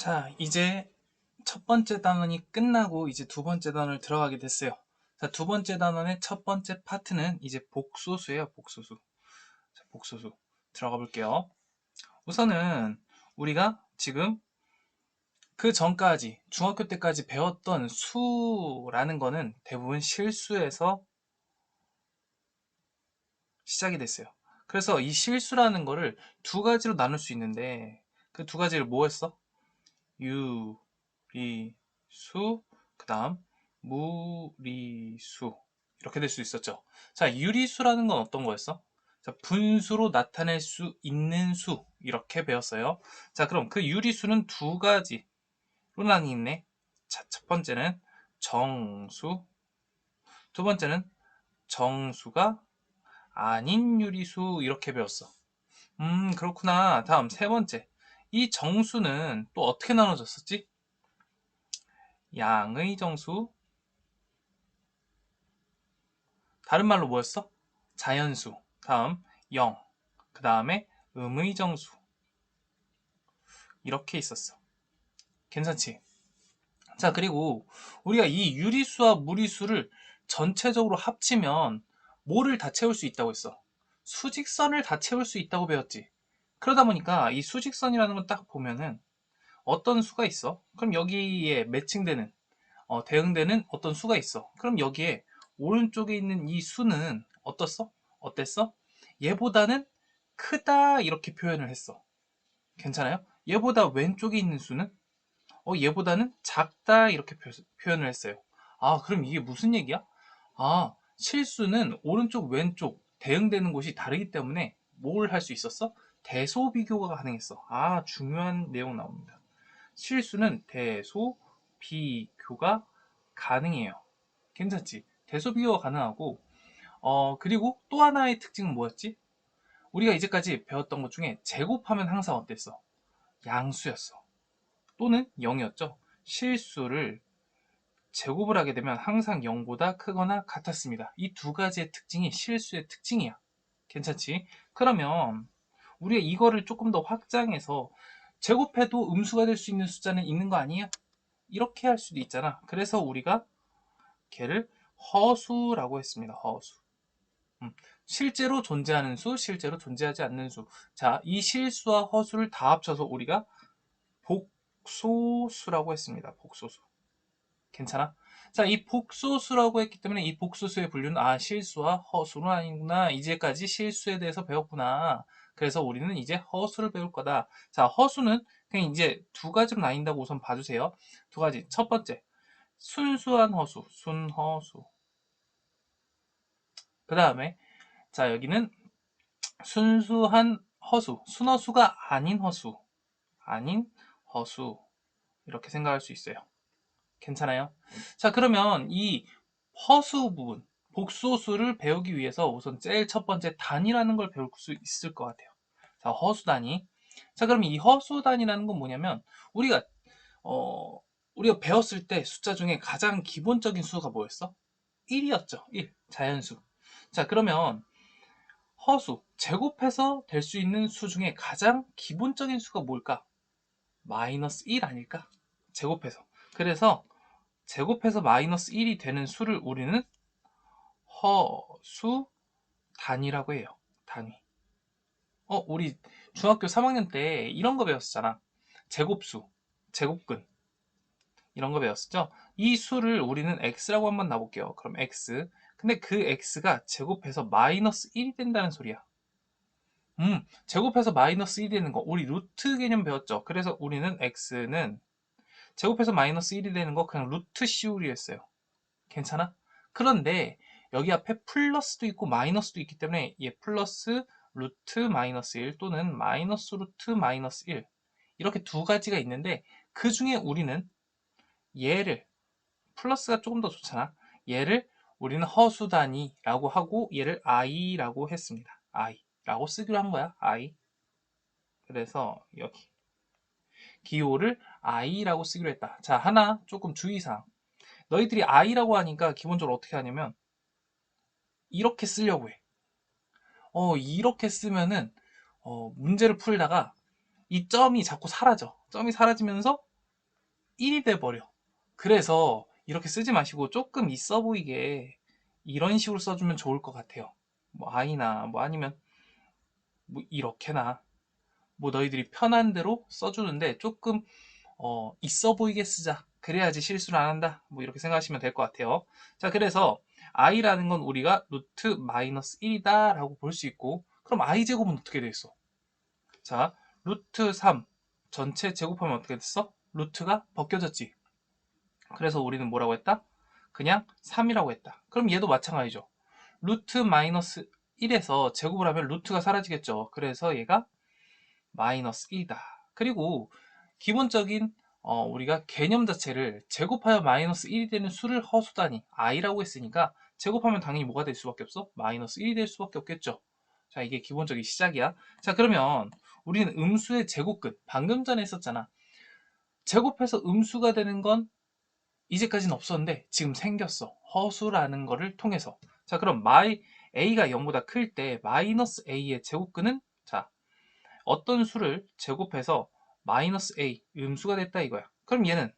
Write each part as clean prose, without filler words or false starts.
자, 이제 첫 번째 단원이 끝나고 이제 두 번째 단원을 들어가게 됐어요. 자, 두 번째 단원의 첫 번째 파트는 이제 복소수예요. 복소수. 자, 복소수 들어가 볼게요. 우선은 우리가 지금 그 전까지 중학교 때까지 배웠던 수라는 거는 대부분 실수에서 시작이 됐어요. 그래서 이 실수라는 거를 두 가지로 나눌 수 있는데 그 두 가지를 뭐 했어? 유, 리, 수, 그 다음 무리수 이렇게 될 수 있었죠. 자, 유리수라는 건 어떤 거였어? 자, 분수로 나타낼 수 있는 수 이렇게 배웠어요. 자, 그럼 그 유리수는 두 가지로 나뉘네. 자, 첫 번째는 정수, 두 번째는 정수가 아닌 유리수 이렇게 배웠어. 그렇구나. 다음 세 번째. 이 정수는 또 어떻게 나눠졌었지? 양의 정수, 다른 말로 뭐였어? 자연수, 다음 0, 그 다음에 음의 정수 이렇게 있었어. 괜찮지? 자, 그리고 우리가 이 유리수와 무리수를 전체적으로 합치면 뭐를 다 채울 수 있다고 했어? 수직선을 다 채울 수 있다고 배웠지. 그러다 보니까 이 수직선이라는 건 딱 보면은 어떤 수가 있어? 그럼 여기에 매칭되는 대응되는 어떤 수가 있어. 그럼 여기에 오른쪽에 있는 이 수는 어떻어? 어땠어? 얘보다는 크다 이렇게 표현을 했어. 괜찮아요? 얘보다 왼쪽에 있는 수는 얘보다는 작다 이렇게 표현을 했어요. 아, 그럼 이게 무슨 얘기야? 아, 실수는 오른쪽 왼쪽 대응되는 곳이 다르기 때문에 뭘 할 수 있었어? 대소 비교가 가능했어. 아, 중요한 내용 나옵니다. 실수는 대소 비교가 가능해요. 괜찮지? 대소 비교가 가능하고 그리고 또 하나의 특징은 뭐였지? 우리가 이제까지 배웠던 것 중에 제곱하면 항상 어땠어? 양수였어. 또는 0이었죠. 실수를 제곱을 하게 되면 항상 0보다 크거나 같았습니다. 이 두 가지의 특징이 실수의 특징이야. 괜찮지? 그러면 우리가 이거를 조금 더 확장해서 제곱해도 음수가 될 수 있는 숫자는 있는 거 아니에요? 이렇게 할 수도 있잖아. 그래서 우리가 걔를 허수라고 했습니다. 허수. 실제로 존재하는 수, 실제로 존재하지 않는 수. 자, 이 실수와 허수를 다 합쳐서 우리가 복소수라고 했습니다. 복소수. 괜찮아? 자, 이 복소수라고 했기 때문에 이 복소수의 분류는 실수와 허수는 아니구나. 이제까지 실수에 대해서 배웠구나. 그래서 우리는 이제 허수를 배울 거다. 자, 허수는 그냥 이제 두 가지로 나뉜다고 우선 봐주세요. 두 가지. 첫 번째, 순수한 허수, 순허수. 그 다음에 자, 여기는 순수한 허수, 순허수가 아닌 허수, 아닌 허수 이렇게 생각할 수 있어요. 괜찮아요? 자, 그러면 이 허수 부분, 복소수를 배우기 위해서 우선 제일 첫 번째 단위라는 걸 배울 수 있을 것 같아요. 자, 허수 단위. 자, 그럼 이 허수 단위라는 건 뭐냐면 우리가 어, 우리가 배웠을 때 숫자 중에 가장 기본적인 수가 뭐였어? 1이었죠. 1. 자연수. 자, 그러면 허수, 제곱해서 될 수 있는 수 중에 가장 기본적인 수가 뭘까? 마이너스 1 아닐까? 제곱해서. 그래서 제곱해서 마이너스 1이 되는 수를 우리는 허수 단위라고 해요. 단위. 우리 중학교 3학년 때 이런 거 배웠었잖아. 제곱수, 제곱근. 이런 거 배웠었죠? 이 수를 우리는 x라고 한번 놔볼게요. 그럼 x. 근데 그 x가 제곱해서 마이너스 1이 된다는 소리야. 제곱해서 마이너스 1이 되는 거. 우리 루트 개념 배웠죠? 그래서 우리는 x는 제곱해서 마이너스 1이 되는 거 그냥 루트 씌우리 했어요. 괜찮아? 그런데 여기 앞에 플러스도 있고 마이너스도 있기 때문에 얘 플러스 루트 마이너스 1 또는 마이너스 루트 마이너스 1 이렇게 두 가지가 있는데 그 중에 우리는 얘를 플러스가 조금 더 좋잖아. 얘를 우리는 허수 단위라고 하고 얘를 i라고 했습니다. i라고 쓰기로 한 거야. i. 그래서 여기 기호를 i라고 쓰기로 했다. 자, 하나 조금 주의사항. 너희들이 i라고 하니까 기본적으로 어떻게 하냐면 이렇게 쓰려고 해. 이렇게 쓰면은 문제를 풀다가 이 점이 자꾸 사라져. 점이 사라지면서 1이 돼버려. 그래서 이렇게 쓰지 마시고 조금 있어 보이게 이런 식으로 써주면 좋을 것 같아요. 뭐 i나 뭐 아니면 뭐 이렇게나 뭐 너희들이 편한 대로 써주는데 조금 있어 보이게 쓰자. 그래야지 실수를 안 한다. 뭐 이렇게 생각하시면 될 것 같아요. 자, 그래서 i라는 건 우리가 루트 마이너스 1이다 라고 볼 수 있고, 그럼 i 제곱은 어떻게 돼 있어? 자, 루트 3 전체 제곱하면 어떻게 됐어? 루트가 벗겨졌지. 그래서 우리는 뭐라고 했다? 그냥 3이라고 했다. 그럼 얘도 마찬가지죠. 루트 마이너스 1에서 제곱을 하면 루트가 사라지겠죠. 그래서 얘가 마이너스 1이다. 그리고 기본적인 우리가 개념 자체를 제곱하여 마이너스 1이 되는 수를 허수단위 i라고 했으니까 제곱하면 당연히 뭐가 될 수밖에 없어? 마이너스 1이 될 수밖에 없겠죠. 자, 이게 기본적인 시작이야. 자, 그러면 우리는 음수의 제곱근 방금 전에 했었잖아. 제곱해서 음수가 되는 건 이제까지는 없었는데 지금 생겼어. 허수라는 거를 통해서. 자, 그럼 a가 0보다 클 때 마이너스 a의 제곱근은 자, 어떤 수를 제곱해서 마이너스 a 음수가 됐다 이거야. 그럼 얘는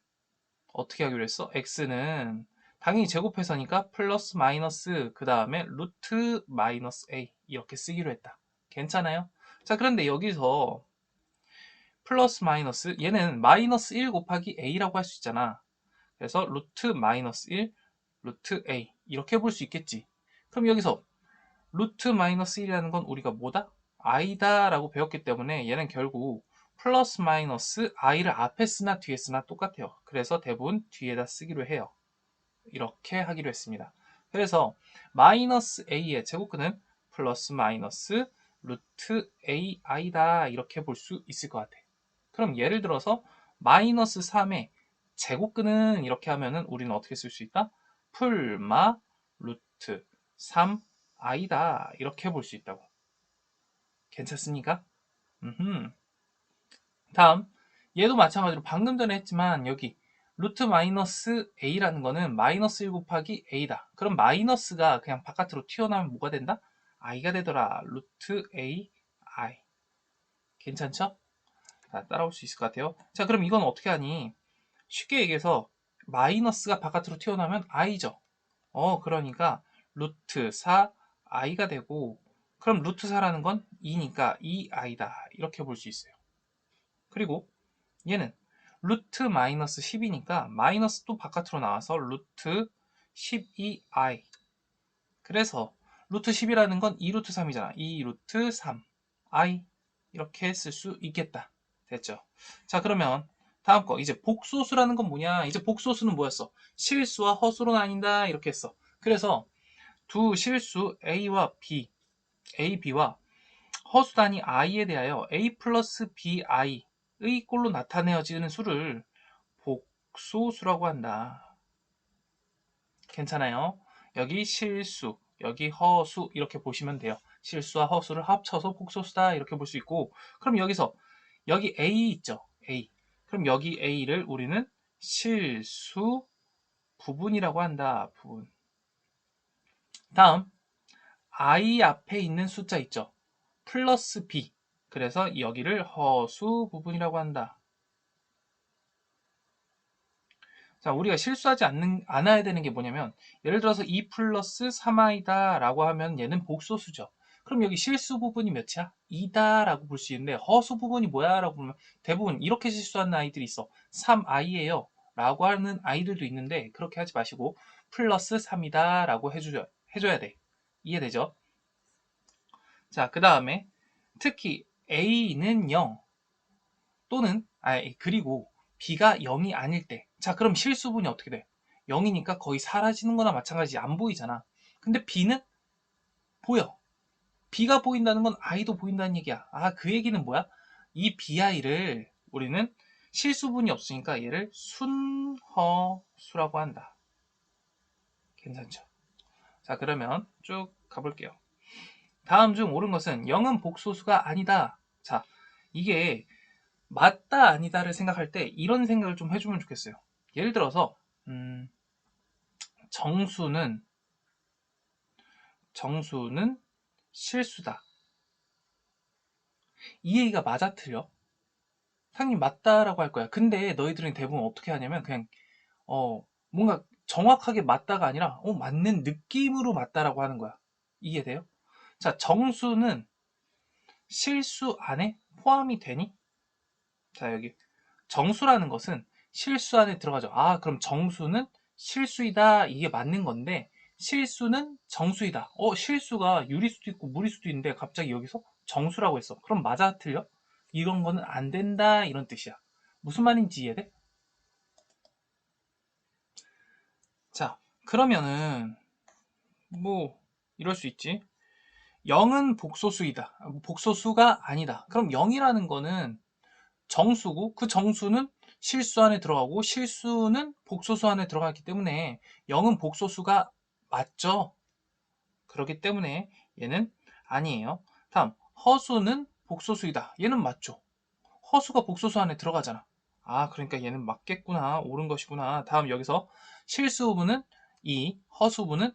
어떻게 하기로 했어? x는 당연히 제곱해서니까 플러스 마이너스 그 다음에 루트 마이너스 a 이렇게 쓰기로 했다. 괜찮아요? 자, 그런데 여기서 플러스 마이너스 얘는 마이너스 1 곱하기 a라고 할 수 있잖아. 그래서 루트 마이너스 1 루트 a 이렇게 볼 수 있겠지. 그럼 여기서 루트 마이너스 1이라는 건 우리가 뭐다? i다 라고 배웠기 때문에 얘는 결국 플러스 마이너스 i를 앞에 쓰나 뒤에 쓰나 똑같아요. 그래서 대부분 뒤에다 쓰기로 해요. 이렇게 하기로 했습니다. 그래서 마이너스 a의 제곱근은 플러스 마이너스 루트 a i다 이렇게 볼 수 있을 것 같아. 그럼 예를 들어서 마이너스 3의 제곱근은 이렇게 하면은 우리는 어떻게 쓸 수 있다? 풀마 루트 3 i다 이렇게 볼 수 있다고. 괜찮습니까? 다음 얘도 마찬가지로 방금 전에 했지만 여기 루트 마이너스 a라는 거는 마이너스 1 곱하기 a다. 그럼 마이너스가 그냥 바깥으로 튀어나오면 뭐가 된다? i가 되더라. 루트 a i. 괜찮죠? 자, 따라올 수 있을 것 같아요. 자, 그럼 이건 어떻게 하니? 쉽게 얘기해서 마이너스가 바깥으로 튀어나오면 i죠. 그러니까 루트 4 i가 되고 그럼 루트 4라는 건 2니까 2i다. 이렇게 볼 수 있어요. 그리고 얘는 루트 마이너스 10이니까 마이너스 또 바깥으로 나와서 루트 12i. 그래서 루트 10이라는 건 2루트 3이잖아. 2루트 3i 이렇게 쓸 수 있겠다. 됐죠? 자, 그러면 다음 거 이제 복소수라는 건 뭐냐? 이제 복소수는 뭐였어? 실수와 허수로 나뉜다 이렇게 했어. 그래서 두 실수 a와 b, a, b와 허수 단위 i에 대하여 a 플러스 bi의 꼴로 나타내어지는 수를 복소수라고 한다. 괜찮아요? 여기 실수, 여기 허수 이렇게 보시면 돼요. 실수와 허수를 합쳐서 복소수다 이렇게 볼 수 있고 그럼 여기서 여기 a 있죠? a. 그럼 여기 a를 우리는 실수 부분이라고 한다. 부분. 다음 i 앞에 있는 숫자 있죠? 플러스 b. 그래서 여기를 허수 부분이라고 한다. 자, 우리가 실수하지 않아야 되는 게 뭐냐면 예를 들어서 2 플러스 3i다 라고 하면 얘는 복소수죠. 그럼 여기 실수 부분이 몇이야? 2다 라고 볼 수 있는데 허수 부분이 뭐야? 라고 보면 대부분 이렇게 실수하는 아이들이 있어. 3i예요 라고 하는 아이들도 있는데 그렇게 하지 마시고 플러스 3이다 라고 해줘야 돼. 이해되죠? 자, 그 다음에 특히 a는 0 또는 그리고 b가 0이 아닐 때 자, 그럼 실수분이 어떻게 돼? 0이니까 거의 사라지는 거나 마찬가지 안 보이잖아. 근데 b는 보여. b가 보인다는 건 i도 보인다는 얘기야. 그 얘기는 뭐야? 이 bi를 우리는 실수분이 없으니까 얘를 순허수라고 한다. 괜찮죠? 자, 그러면 쭉 가볼게요. 다음 중 옳은 것은 0은 복소수가 아니다. 자, 이게 맞다 아니다를 생각할 때 이런 생각을 좀 해주면 좋겠어요. 예를 들어서 정수는 실수다. 이 얘기가 맞아 틀려? 당연히 맞다라고 할 거야. 근데 너희들은 대부분 어떻게 하냐면 그냥 뭔가 정확하게 맞다가 아니라 맞는 느낌으로 맞다라고 하는 거야. 이해돼요? 자, 정수는 실수 안에 포함이 되니? 자, 여기 정수라는 것은 실수 안에 들어가죠. 아, 그럼 정수는 실수이다. 이게 맞는 건데 실수는 정수이다. 실수가 유리수도 있고 무리수도 있는데 갑자기 여기서 정수라고 했어. 그럼 맞아, 틀려? 이런 거는 안 된다. 이런 뜻이야. 무슨 말인지 이해돼? 자, 그러면은 뭐 이럴 수 있지. 0은 복소수이다. 복소수가 아니다. 그럼 0이라는 거는 정수고 그 정수는 실수 안에 들어가고 실수는 복소수 안에 들어가기 때문에 0은 복소수가 맞죠. 그렇기 때문에 얘는 아니에요. 다음 허수는 복소수이다. 얘는 맞죠. 허수가 복소수 안에 들어가잖아. 아, 그러니까 얘는 맞겠구나. 옳은 것이구나. 다음 여기서 실수 부분은 허수 부분은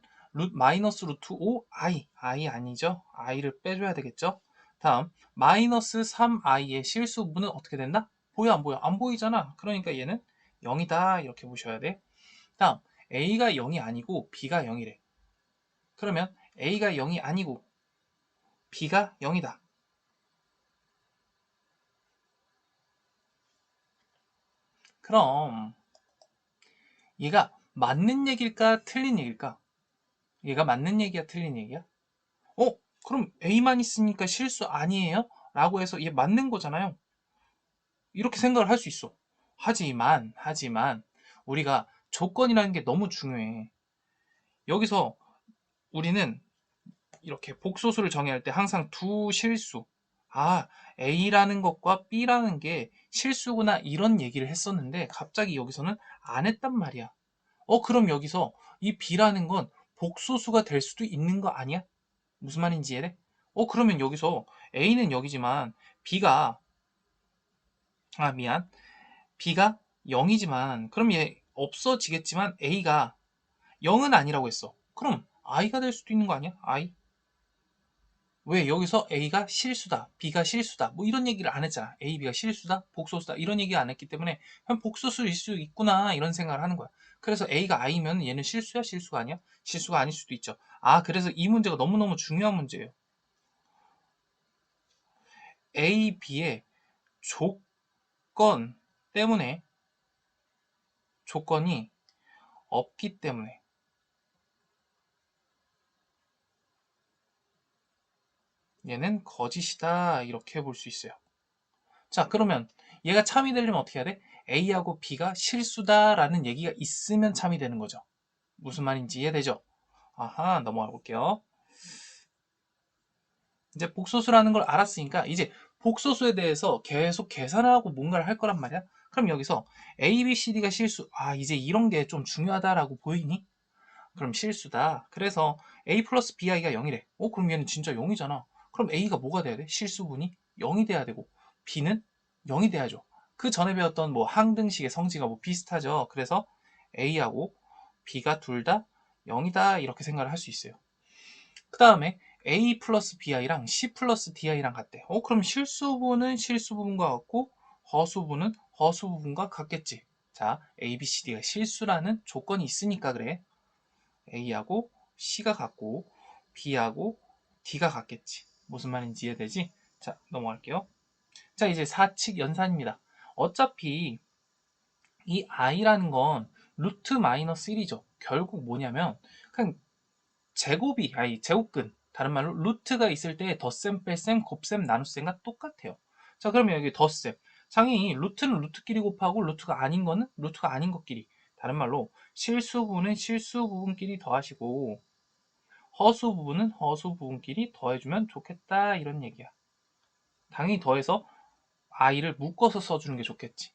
마이너스 루트 5 i 아니죠. i를 빼줘야 되겠죠. 다음 마이너스 3i의 실수 부분은 어떻게 된다? 보여 안 보여? 안 보이잖아. 그러니까 얘는 0이다 이렇게 보셔야 돼. 다음 a가 0이 아니고 b가 0이래. 그러면 a가 0이 아니고 b가 0이다. 그럼 얘가 맞는 얘기일까 틀린 얘기일까? 얘가 맞는 얘기야 틀린 얘기야? 어? 그럼 A만 있으니까 실수 아니에요? 라고 해서 얘 맞는 거잖아요. 이렇게 생각을 할 수 있어. 하지만 우리가 조건이라는 게 너무 중요해. 여기서 우리는 이렇게 복소수를 정의할 때 항상 두 실수, 아, A라는 것과 B라는 게 실수구나 이런 얘기를 했었는데 갑자기 여기서는 안 했단 말이야. 그럼 여기서 이 B라는 건 복소수가 될 수도 있는 거 아니야? 무슨 말인지 이해돼? 그러면 여기서 A는 여기지만 B가, 미안. B가 0이지만, 그럼 얘 없어지겠지만 A가 0은 아니라고 했어. 그럼 I가 될 수도 있는 거 아니야? I? 왜 여기서 A가 실수다, B가 실수다, 뭐 이런 얘기를 안 했잖아. A, B가 실수다, 복소수다 이런 얘기 안 했기 때문에 그냥 복소수일 수 있구나 이런 생각을 하는 거야. 그래서 A가 I면 얘는 실수야, 실수가 아니야? 실수가 아닐 수도 있죠. 그래서 이 문제가 너무너무 중요한 문제예요. A, B의 조건 때문에, 조건이 없기 때문에 얘는 거짓이다 이렇게 볼 수 있어요. 자, 그러면 얘가 참이 되려면 어떻게 해야 돼? A하고 B가 실수다라는 얘기가 있으면 참이 되는 거죠. 무슨 말인지 이해되죠? 아하, 넘어가 볼게요. 이제 복소수라는 걸 알았으니까 이제 복소수에 대해서 계속 계산하고 뭔가를 할 거란 말이야. 그럼 여기서 A, B, C, D가 실수. 이제 이런 게 좀 중요하다라고 보이니? 그럼 실수다. 그래서 A 플러스 BI가 0이래. 그럼 얘는 진짜 0이잖아. 그럼 A가 뭐가 돼야 돼? 실수분이 0이 돼야 되고 B는 0이 돼야죠. 그 전에 배웠던 뭐 항등식의 성질과 뭐 비슷하죠. 그래서 A하고 B가 둘 다 0이다 이렇게 생각을 할 수 있어요. 그 다음에 A 플러스 BI랑 C 플러스 DI랑 같대. 그럼 실수분은 실수분과 같고 허수분은 허수분과 같겠지. 자, A, B, C, D가 실수라는 조건이 있으니까 그래. A하고 C가 같고 B하고 D가 같겠지. 무슨 말인지 이해되지? 자, 넘어갈게요. 자, 이제 사칙 연산입니다. 어차피 이 i라는 건 루트 마이너스 1이죠. 결국 뭐냐면 그냥 제곱근, 다른 말로 루트가 있을 때 덧셈, 뺄셈, 곱셈, 나눗셈과 똑같아요. 자, 그러면 여기 덧셈. 상이 루트는 루트끼리 곱하고 루트가 아닌 거는 루트가 아닌 것끼리. 다른 말로 실수 부분은 실수 부분끼리 더하시고 허수 부분은 허수 부분끼리 더해주면 좋겠다 이런 얘기야. 당연히 더해서 i를 묶어서 써주는 게 좋겠지.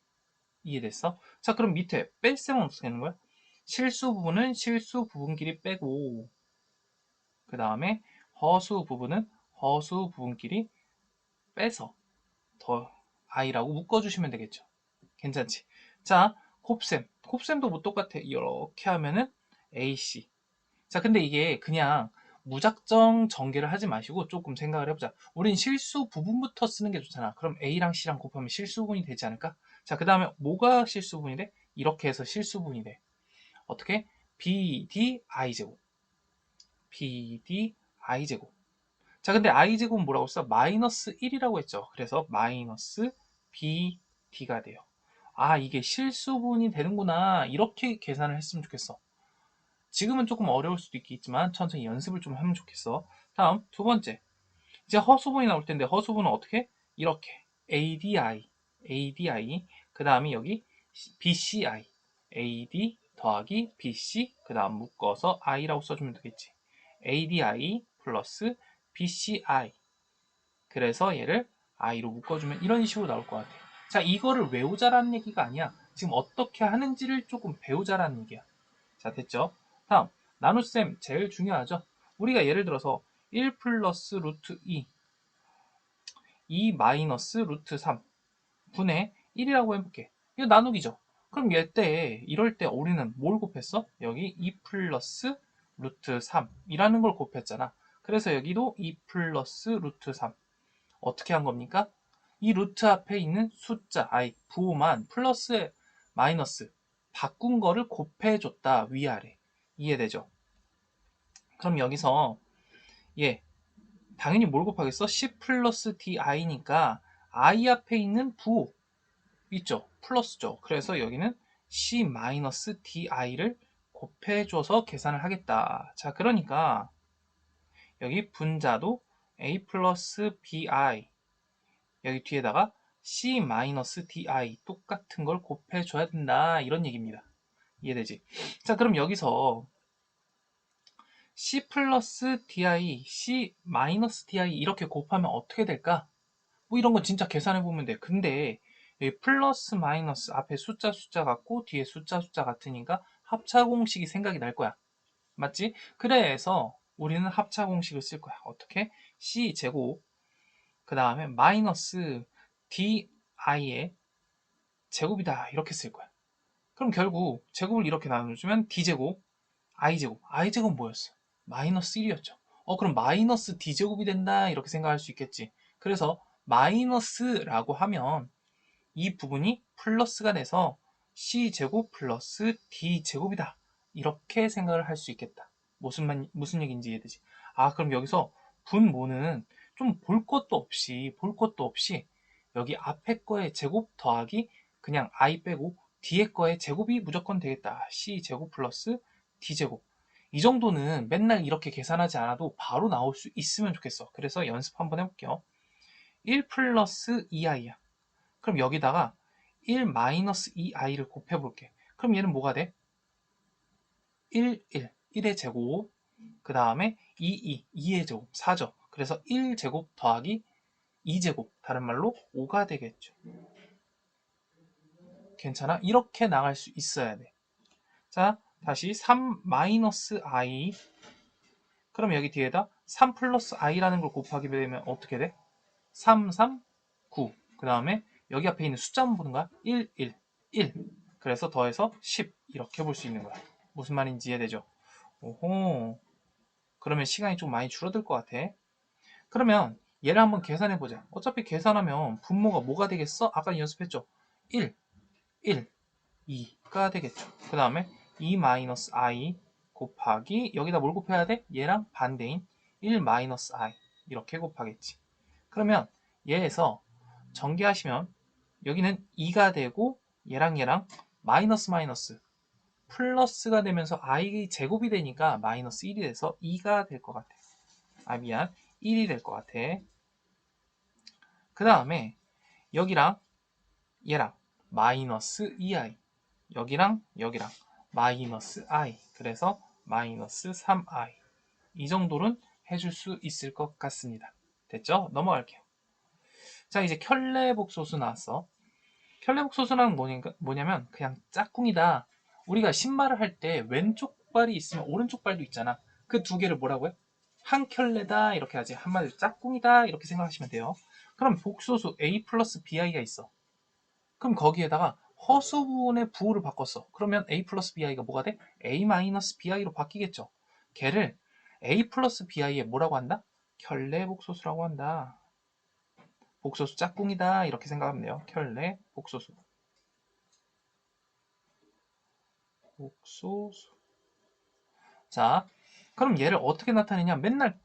이해됐어? 자, 그럼 밑에 뺄셈은 어떻게 되는 거야? 실수 부분은 실수 부분끼리 빼고 그 다음에 허수 부분은 허수 부분끼리 빼서 더 i라고 묶어주시면 되겠죠. 괜찮지? 자, 곱셈도 뭐 똑같아. 이렇게 하면은 AC. 자, 근데 이게 그냥 무작정 전개를 하지 마시고 조금 생각을 해보자. 우린 실수 부분부터 쓰는 게 좋잖아. 그럼 A랑 C랑 곱하면 실수 부분이 되지 않을까? 자, 그 다음에 뭐가 실수 부분이 돼? 이렇게 해서 실수 부분이 돼. 어떻게? BDI제곱. BDI제곱. 자, 근데 i제곱은 뭐라고 써? 마이너스 1이라고 했죠. 그래서 마이너스 BD가 돼요. 아, 이게 실수분이 되는구나. 이렇게 계산을 했으면 좋겠어. 지금은 조금 어려울 수도 있겠지만 천천히 연습을 좀 하면 좋겠어. 다음 두 번째. 이제 허수분이 나올 텐데 허수분은 어떻게? 이렇게 ADI 그 다음에 여기 BCI AD 더하기 BC 그 다음 묶어서 I라고 써주면 되겠지. ADI 플러스 BCI 그래서 얘를 I로 묶어주면 이런 식으로 나올 것 같아. 자, 이거를 외우자라는 얘기가 아니야. 지금 어떻게 하는지를 조금 배우자라는 얘기야. 자, 됐죠? 다음 나눗셈 제일 중요하죠. 우리가 예를 들어서 1 플러스 루트 2 마이너스 루트 3 분의 1이라고 해볼게. 이거 나누기죠. 그럼 이럴 때 우리는 뭘 곱했어? 여기 2 플러스 루트 3 이라는 걸 곱했잖아. 그래서 여기도 2 플러스 루트 3 어떻게 한 겁니까? 이 루트 앞에 있는 숫자, 부호만 플러스 마이너스 바꾼 거를 곱해줬다. 위아래. 이해되죠? 그럼 여기서 예, 당연히 뭘 곱하겠어? C 플러스 DI니까 I 앞에 있는 부호 있죠? 플러스죠. 그래서 여기는 C 마이너스 DI를 곱해줘서 계산을 하겠다. 자, 그러니까 여기 분자도 A 플러스 BI 여기 뒤에다가 C 마이너스 DI 똑같은 걸 곱해줘야 된다. 이런 얘기입니다. 이해되지? 자, 그럼 여기서 C 플러스 DI, C 마이너스 DI 이렇게 곱하면 어떻게 될까? 뭐 이런 건 진짜 계산해 보면 돼. 근데 여기 플러스 마이너스 앞에 숫자 같고 뒤에 숫자 같으니까 합차 공식이 생각이 날 거야. 맞지? 그래서 우리는 합차 공식을 쓸 거야. 어떻게? C 제곱 그 다음에 마이너스 DI의 제곱이다. 이렇게 쓸 거야. 그럼 결국 제곱을 이렇게 나눠주면 D제곱, I제곱. I제곱 뭐였어? 마이너스 1이었죠. 그럼 마이너스 D제곱이 된다. 이렇게 생각할 수 있겠지. 그래서 마이너스라고 하면 이 부분이 플러스가 돼서 C제곱 플러스 D제곱이다. 이렇게 생각을 할 수 있겠다. 무슨 얘기인지 이해되지? 아, 그럼 여기서 분모는 좀 볼 것도 없이 여기 앞에 거의 제곱 더하기 그냥 I 빼고 뒤에 거의 제곱이 무조건 되겠다. C제곱 플러스 D제곱. 이 정도는 맨날 이렇게 계산하지 않아도 바로 나올 수 있으면 좋겠어. 그래서 연습 한번 해볼게요. 1 플러스 2i야. 그럼 여기다가 1 마이너스 2i를 곱해볼게. 그럼 얘는 뭐가 돼? 1, 1의 제곱, 그 다음에 2의 제곱, 4죠. 그래서 1제곱 더하기 2제곱, 다른 말로 5가 되겠죠. 괜찮아? 이렇게 나갈 수 있어야 돼. 자, 다시 3 마이너스 i. 그럼 여기 뒤에다 3 플러스 i라는 걸 곱하게 되면 어떻게 돼? 3, 3, 9. 그 다음에 여기 앞에 있는 숫자만 보는 거야. 1, 1, 1. 그래서 더해서 10. 이렇게 볼 수 있는 거야. 무슨 말인지 이해되죠? 오호. 그러면 시간이 좀 많이 줄어들 것 같아. 그러면 얘를 한번 계산해 보자. 어차피 계산하면 분모가 뭐가 되겠어? 아까 연습했죠? 1, 1, 2가 되겠죠. 그 다음에 2 마이너스 i 곱하기 여기다 뭘 곱해야 돼? 얘랑 반대인 1 마이너스 i 이렇게 곱하겠지. 그러면 얘에서 전개하시면 여기는 2가 되고 얘랑 마이너스 마이너스 플러스가 되면서 i 제곱이 되니까 마이너스 1이 돼서 2가 될 것 같아. 아, 미안. 1이 될 것 같아. 그 다음에 여기랑 얘랑 마이너스 2i 여기랑 마이너스 i 그래서 마이너스 3i 이 정도는 해줄 수 있을 것 같습니다. 됐죠? 넘어갈게요. 자, 이제 켤레복소수 나왔어. 켤레복소수는 뭐냐면 그냥 짝꿍이다. 우리가 신발을 할 때 왼쪽 발이 있으면 오른쪽 발도 있잖아. 그 두 개를 뭐라고 해? 한 켤레다 이렇게 하지. 한마디로 짝꿍이다 이렇게 생각하시면 돼요. 그럼 복소수 a 플러스 bi가 있어. 그럼 거기에다가 허수분의 부호를 바꿨어. 그러면 a 플러스 bi가 뭐가 돼? a 마이너스 bi로 바뀌겠죠. 걔를 a 플러스 bi에 뭐라고 한다? 켤레 복소수라고 한다. 복소수 짝꿍이다 이렇게 생각하면 돼요. 켤레 복소수. 복소수. 자, 그럼 얘를 어떻게 나타내냐? 맨날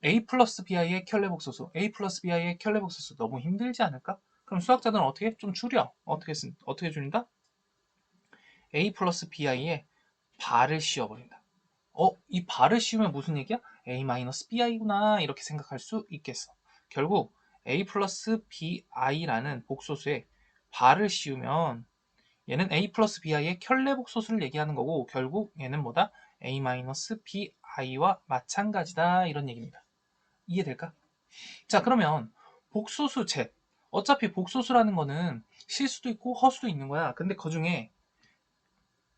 a 플러스 bi의 켤레 복소수, a 플러스 bi의 켤레 복소수 너무 힘들지 않을까? 그럼 수학자들은 어떻게? 좀 줄여. 어떻게 줄인다? a 플러스 bi에 발을 씌워버린다. 이 발을 씌우면 무슨 얘기야? a 마이너스 bi구나 이렇게 생각할 수 있겠어. 결국 a 플러스 bi라는 복소수에 발을 씌우면 얘는 a 플러스 bi의 켤레 복소수를 얘기하는 거고 결국 얘는 뭐다? a 마이너스 bi와 마찬가지다 이런 얘기입니다. 이해될까? 자, 그러면 복소수 Z. 어차피 복소수라는 거는 실수도 있고 허수도 있는 거야. 근데 그 중에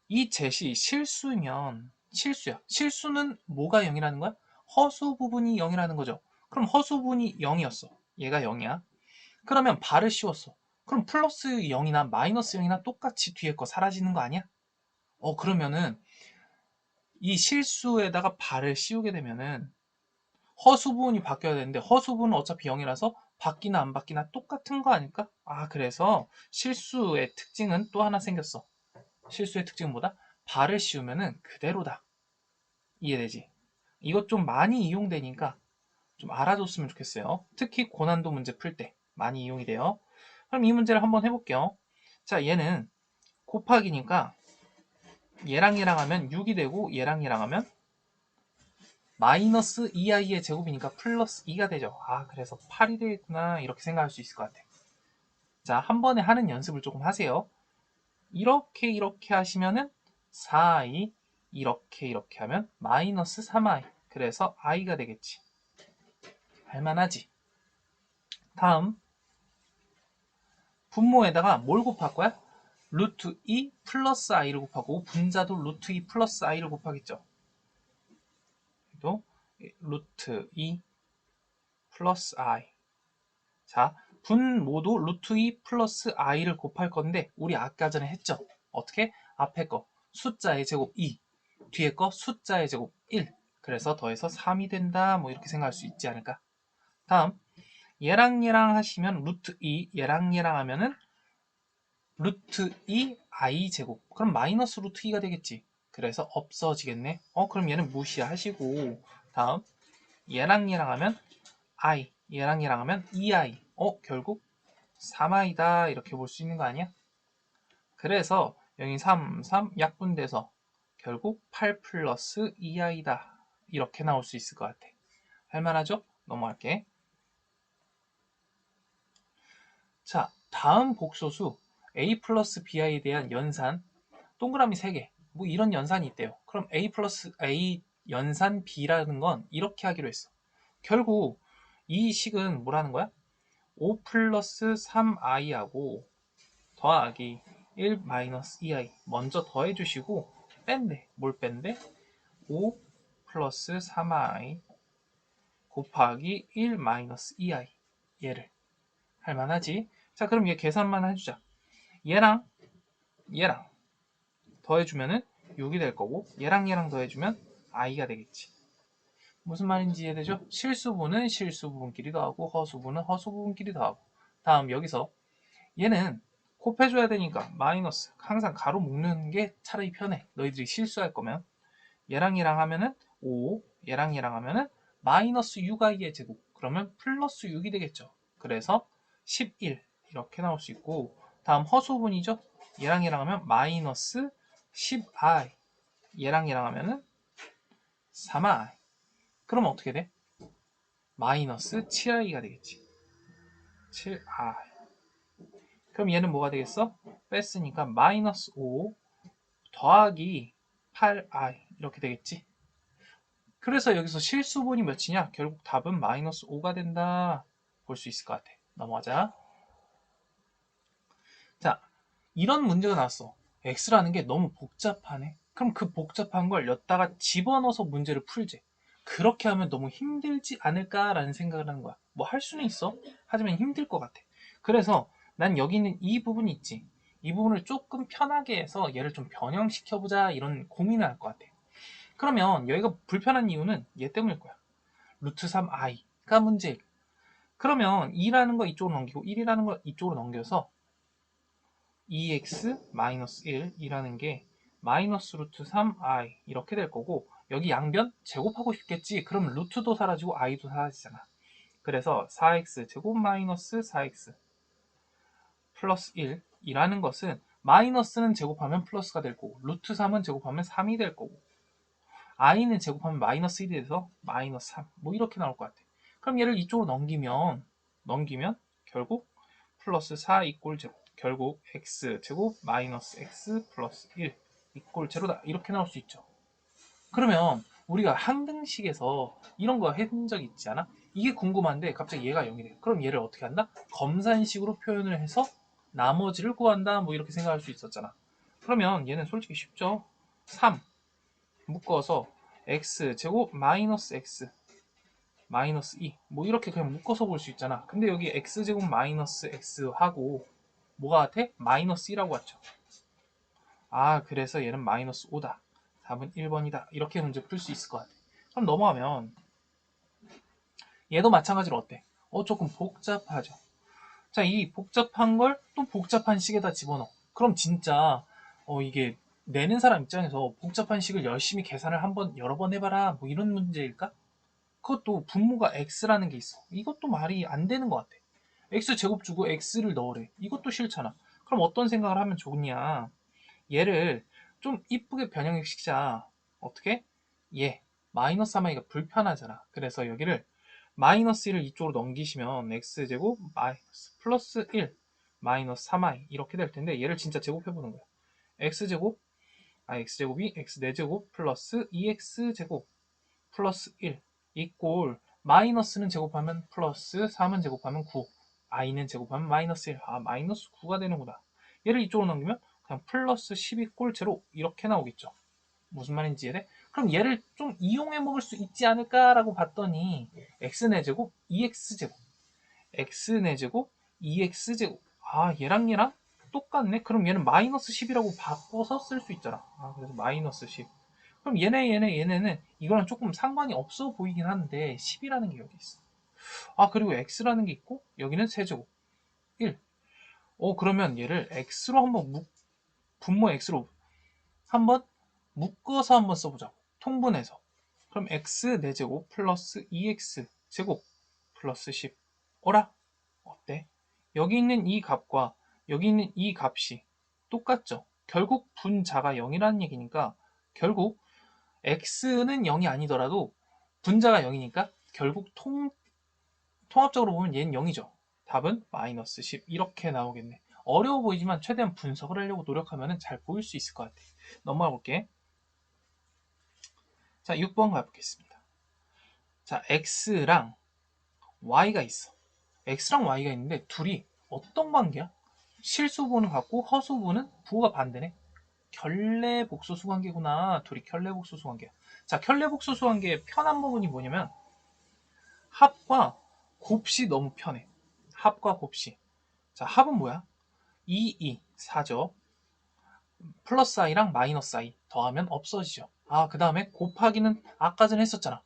이 Z이 실수면 실수야. 실수는 뭐가 0이라는 거야? 허수 부분이 0이라는 거죠. 그럼 허수 부분이 0이었어. 얘가 0이야. 그러면 발을 씌웠어. 그럼 플러스 0이나 마이너스 0이나 똑같이 뒤에 거 사라지는 거 아니야? 그러면은 이 실수에다가 발을 씌우게 되면은 허수부분이 바뀌어야 되는데 허수부분은 어차피 0이라서 바뀌나 안 바뀌나 똑같은 거 아닐까? 그래서 실수의 특징은 또 하나 생겼어. 실수의 특징은 뭐다? 발을 씌우면은 그대로다. 이해되지? 이것 좀 많이 이용되니까 좀 알아줬으면 좋겠어요. 특히 고난도 문제 풀 때 많이 이용이 돼요. 그럼 이 문제를 한번 해볼게요. 자, 얘는 곱하기니까 얘랑 얘랑 하면 6이 되고 얘랑 얘랑 하면 마이너스 2i의 제곱이니까 플러스 2가 되죠. 그래서 8이 되겠구나 이렇게 생각할 수 있을 것 같아. 자, 한 번에 하는 연습을 조금 하세요. 이렇게 하시면은 4i, 이렇게 하면 마이너스 3i. 그래서 i가 되겠지. 할만하지. 다음 분모에다가 뭘 곱할 거야? 루트 2 플러스 i를 곱하고 분자도 루트 2 플러스 i를 곱하겠죠. 또 루트 2 플러스 i. 자, 분모도 루트 2 플러스 i를 곱할 건데 우리 아까 전에 했죠. 어떻게? 앞에 거 숫자의 제곱 2, 뒤에 거 숫자의 제곱 1. 그래서 더해서 3이 된다. 뭐 이렇게 생각할 수 있지 않을까? 다음 얘랑 얘랑 하시면 루트 2, 얘랑 얘랑 하면은 루트 2 i 제곱. 그럼 마이너스 루트 2가 되겠지. 그래서 없어지겠네. 그럼 얘는 무시하시고 다음 얘랑 얘랑 하면 i, 얘랑 얘랑 하면 2i. 결국 3i다 이렇게 볼 수 있는 거 아니야? 그래서 여기 3, 3 약분돼서 결국 8 플러스 2i다 이렇게 나올 수 있을 것 같아. 할만하죠? 넘어갈게. 자, 다음 복소수 a 플러스 bi에 대한 연산 동그라미 3개 뭐 이런 연산이 있대요. 그럼 a 플러스 a 연산 b라는 건 이렇게 하기로 했어. 결국 이 식은 뭐라는 거야? 5 플러스 3i하고 더하기 1 마이너스 2i 먼저 더해주시고 뺀대. 뭘 뺀대? 5 플러스 3i 곱하기 1 마이너스 2i 얘를 할만하지? 자, 그럼 얘 계산만 해주자. 얘랑 얘랑 더해주면은 6이 될 거고 얘랑 얘랑 더해주면 i가 되겠지. 무슨 말인지 이해되죠? 실수분은 실수부분끼리 더하고 허수분은 허수부분끼리 더하고 다음 여기서 얘는 곱해줘야 되니까 마이너스 항상 가로 묶는 게 차라리 편해. 너희들이 실수할 거면 얘랑 얘랑 하면은 5 얘랑 얘랑 하면은 마이너스 6i의 제곱 그러면 플러스 6이 되겠죠. 그래서 11 이렇게 나올 수 있고 다음 허수분이죠. 얘랑 얘랑 하면 마이너스 10i 얘랑 얘랑 하면은 3i 그럼 어떻게 돼? 마이너스 7i가 되겠지. 7i 그럼 얘는 뭐가 되겠어? 뺐으니까 마이너스 5 더하기 8i 이렇게 되겠지. 그래서 여기서 실수분이 몇이냐? 결국 답은 마이너스 5가 된다. 볼 수 있을 것 같아. 넘어가자. 자, 이런 문제가 나왔어. x라는 게 너무 복잡하네. 그럼 그 복잡한 걸 여기다가 집어넣어서 문제를 풀지. 그렇게 하면 너무 힘들지 않을까라는 생각을 하는 거야. 뭐 할 수는 있어. 하지만 힘들 것 같아. 그래서 난 여기 있는 이 부분이 있지. 이 부분을 조금 편하게 해서 얘를 좀 변형시켜보자 이런 고민을 할 것 같아. 그러면 여기가 불편한 이유는 얘 때문일 거야. 루트 3i가 문제일. 그러면 2라는 거 이쪽으로 넘기고 1이라는 거 이쪽으로 넘겨서 2x-1이라는 게 마이너스 루트 3i 이렇게 될 거고, 여기 양변 제곱하고 싶겠지. 그럼 루트도 사라지고 i도 사라지잖아. 그래서 4x 제곱 마이너스 4x 플러스 1이라는 것은 마이너스는 제곱하면 플러스가 될 거고, 루트 3은 제곱하면 3이 될 거고, i는 제곱하면 마이너스 1이 돼서 마이너스 3, 뭐 이렇게 나올 것 같아. 그럼 얘를 이쪽으로 넘기면 결국 플러스 4 이꼴 제곱, 결국 x 제곱 마이너스 x 플러스 1 이꼴 제로다, 이렇게 나올 수 있죠. 그러면 우리가 항등식에서 이런 거 해본 적 있지 않아? 이게 궁금한데 갑자기 얘가 0이 돼. 그럼 얘를 어떻게 한다? 검산식으로 표현을 해서 나머지를 구한다, 뭐 이렇게 생각할 수 있었잖아. 그러면 얘는 솔직히 쉽죠. 3 묶어서 x 제곱 마이너스 x 마이너스 2, 뭐 이렇게 그냥 묶어서 볼 수 있잖아. 근데 여기 x 제곱 마이너스 x 하고 뭐가 같아? 마이너스 2라고 왔죠. 아, 그래서 얘는 마이너스 5다. 답은 1번이다. 이렇게 문제 풀 수 있을 것 같아. 그럼 넘어가면 얘도 마찬가지로 어때? 조금 복잡하죠. 자, 이 복잡한 걸 또 복잡한 식에다 집어넣어. 그럼 진짜 이게 내는 사람 입장에서 복잡한 식을 열심히 계산을 한번 여러 번 해봐라, 뭐 이런 문제일까? 그것도 분모가 x라는 게 있어. 이것도 말이 안 되는 것 같아. x 제곱 주고 x를 넣으래. 이것도 싫잖아. 그럼 어떤 생각을 하면 좋냐? 얘를 좀 이쁘게 변형시키자. 어떻게? 얘 마이너스 3i가 불편하잖아. 그래서 여기를 마이너스 1을 이쪽으로 넘기시면 x제곱 마이너스 플러스 1 마이너스 3i 이렇게 될 텐데, 얘를 진짜 제곱해보는 거야. x제곱이 x 4제곱 플러스 2x제곱 플러스 1 이꼴 마이너스는 제곱하면 플러스 3은 제곱하면 9, i는 제곱하면 마이너스 1, 마이너스 9가 되는구나. 얘를 이쪽으로 넘기면 그냥 플러스 12 꼴 제로 이렇게 나오겠죠. 무슨 말인지 이해돼? 그럼 얘를 좀 이용해 먹을 수 있지 않을까라고 봤더니 x 4제곱 2x제곱 x 4제곱 2x제곱, 얘랑 똑같네. 그럼 얘는 마이너스 10이라고 바꿔서 쓸 수 있잖아. 그래서 마이너스 10. 그럼 얘네는 이거랑 조금 상관이 없어 보이긴 하는데 10이라는 게 여기 있어. 그리고 x라는 게 있고 여기는 세제곱 1. 그러면 얘를 x로 한번 분모 x로 한번 묶어서 한번 써보자고. 통분해서. 그럼 x 4제곱 플러스 2x 제곱 플러스 10. 어라? 어때? 여기 있는 이 값과 여기 있는 이 값이 똑같죠? 결국 분자가 0이라는 얘기니까 결국 x는 0이 아니더라도 분자가 0이니까 결국 통합적으로 보면 얘는 0이죠. 답은 마이너스 10 이렇게 나오겠네. 어려워 보이지만 최대한 분석을 하려고 노력하면 잘 보일 수 있을 것 같아. 넘어가 볼게. 자, 6번 가보겠습니다. 자, x랑 y가 있어. x랑 y가 있는데 둘이 어떤 관계야? 실수부는 같고 허수부는 부호가 반대네. 켤레복소수 관계구나. 둘이 켤레복소수 관계야. 자, 켤레복소수 관계의 편한 부분이 뭐냐면 합과 곱시 너무 편해. 합과 곱시. 자, 합은 뭐야? 2, 4죠. 플러스 i랑 마이너스 i 더하면 없어지죠. 그 다음에 곱하기는 아까 전에 했었잖아.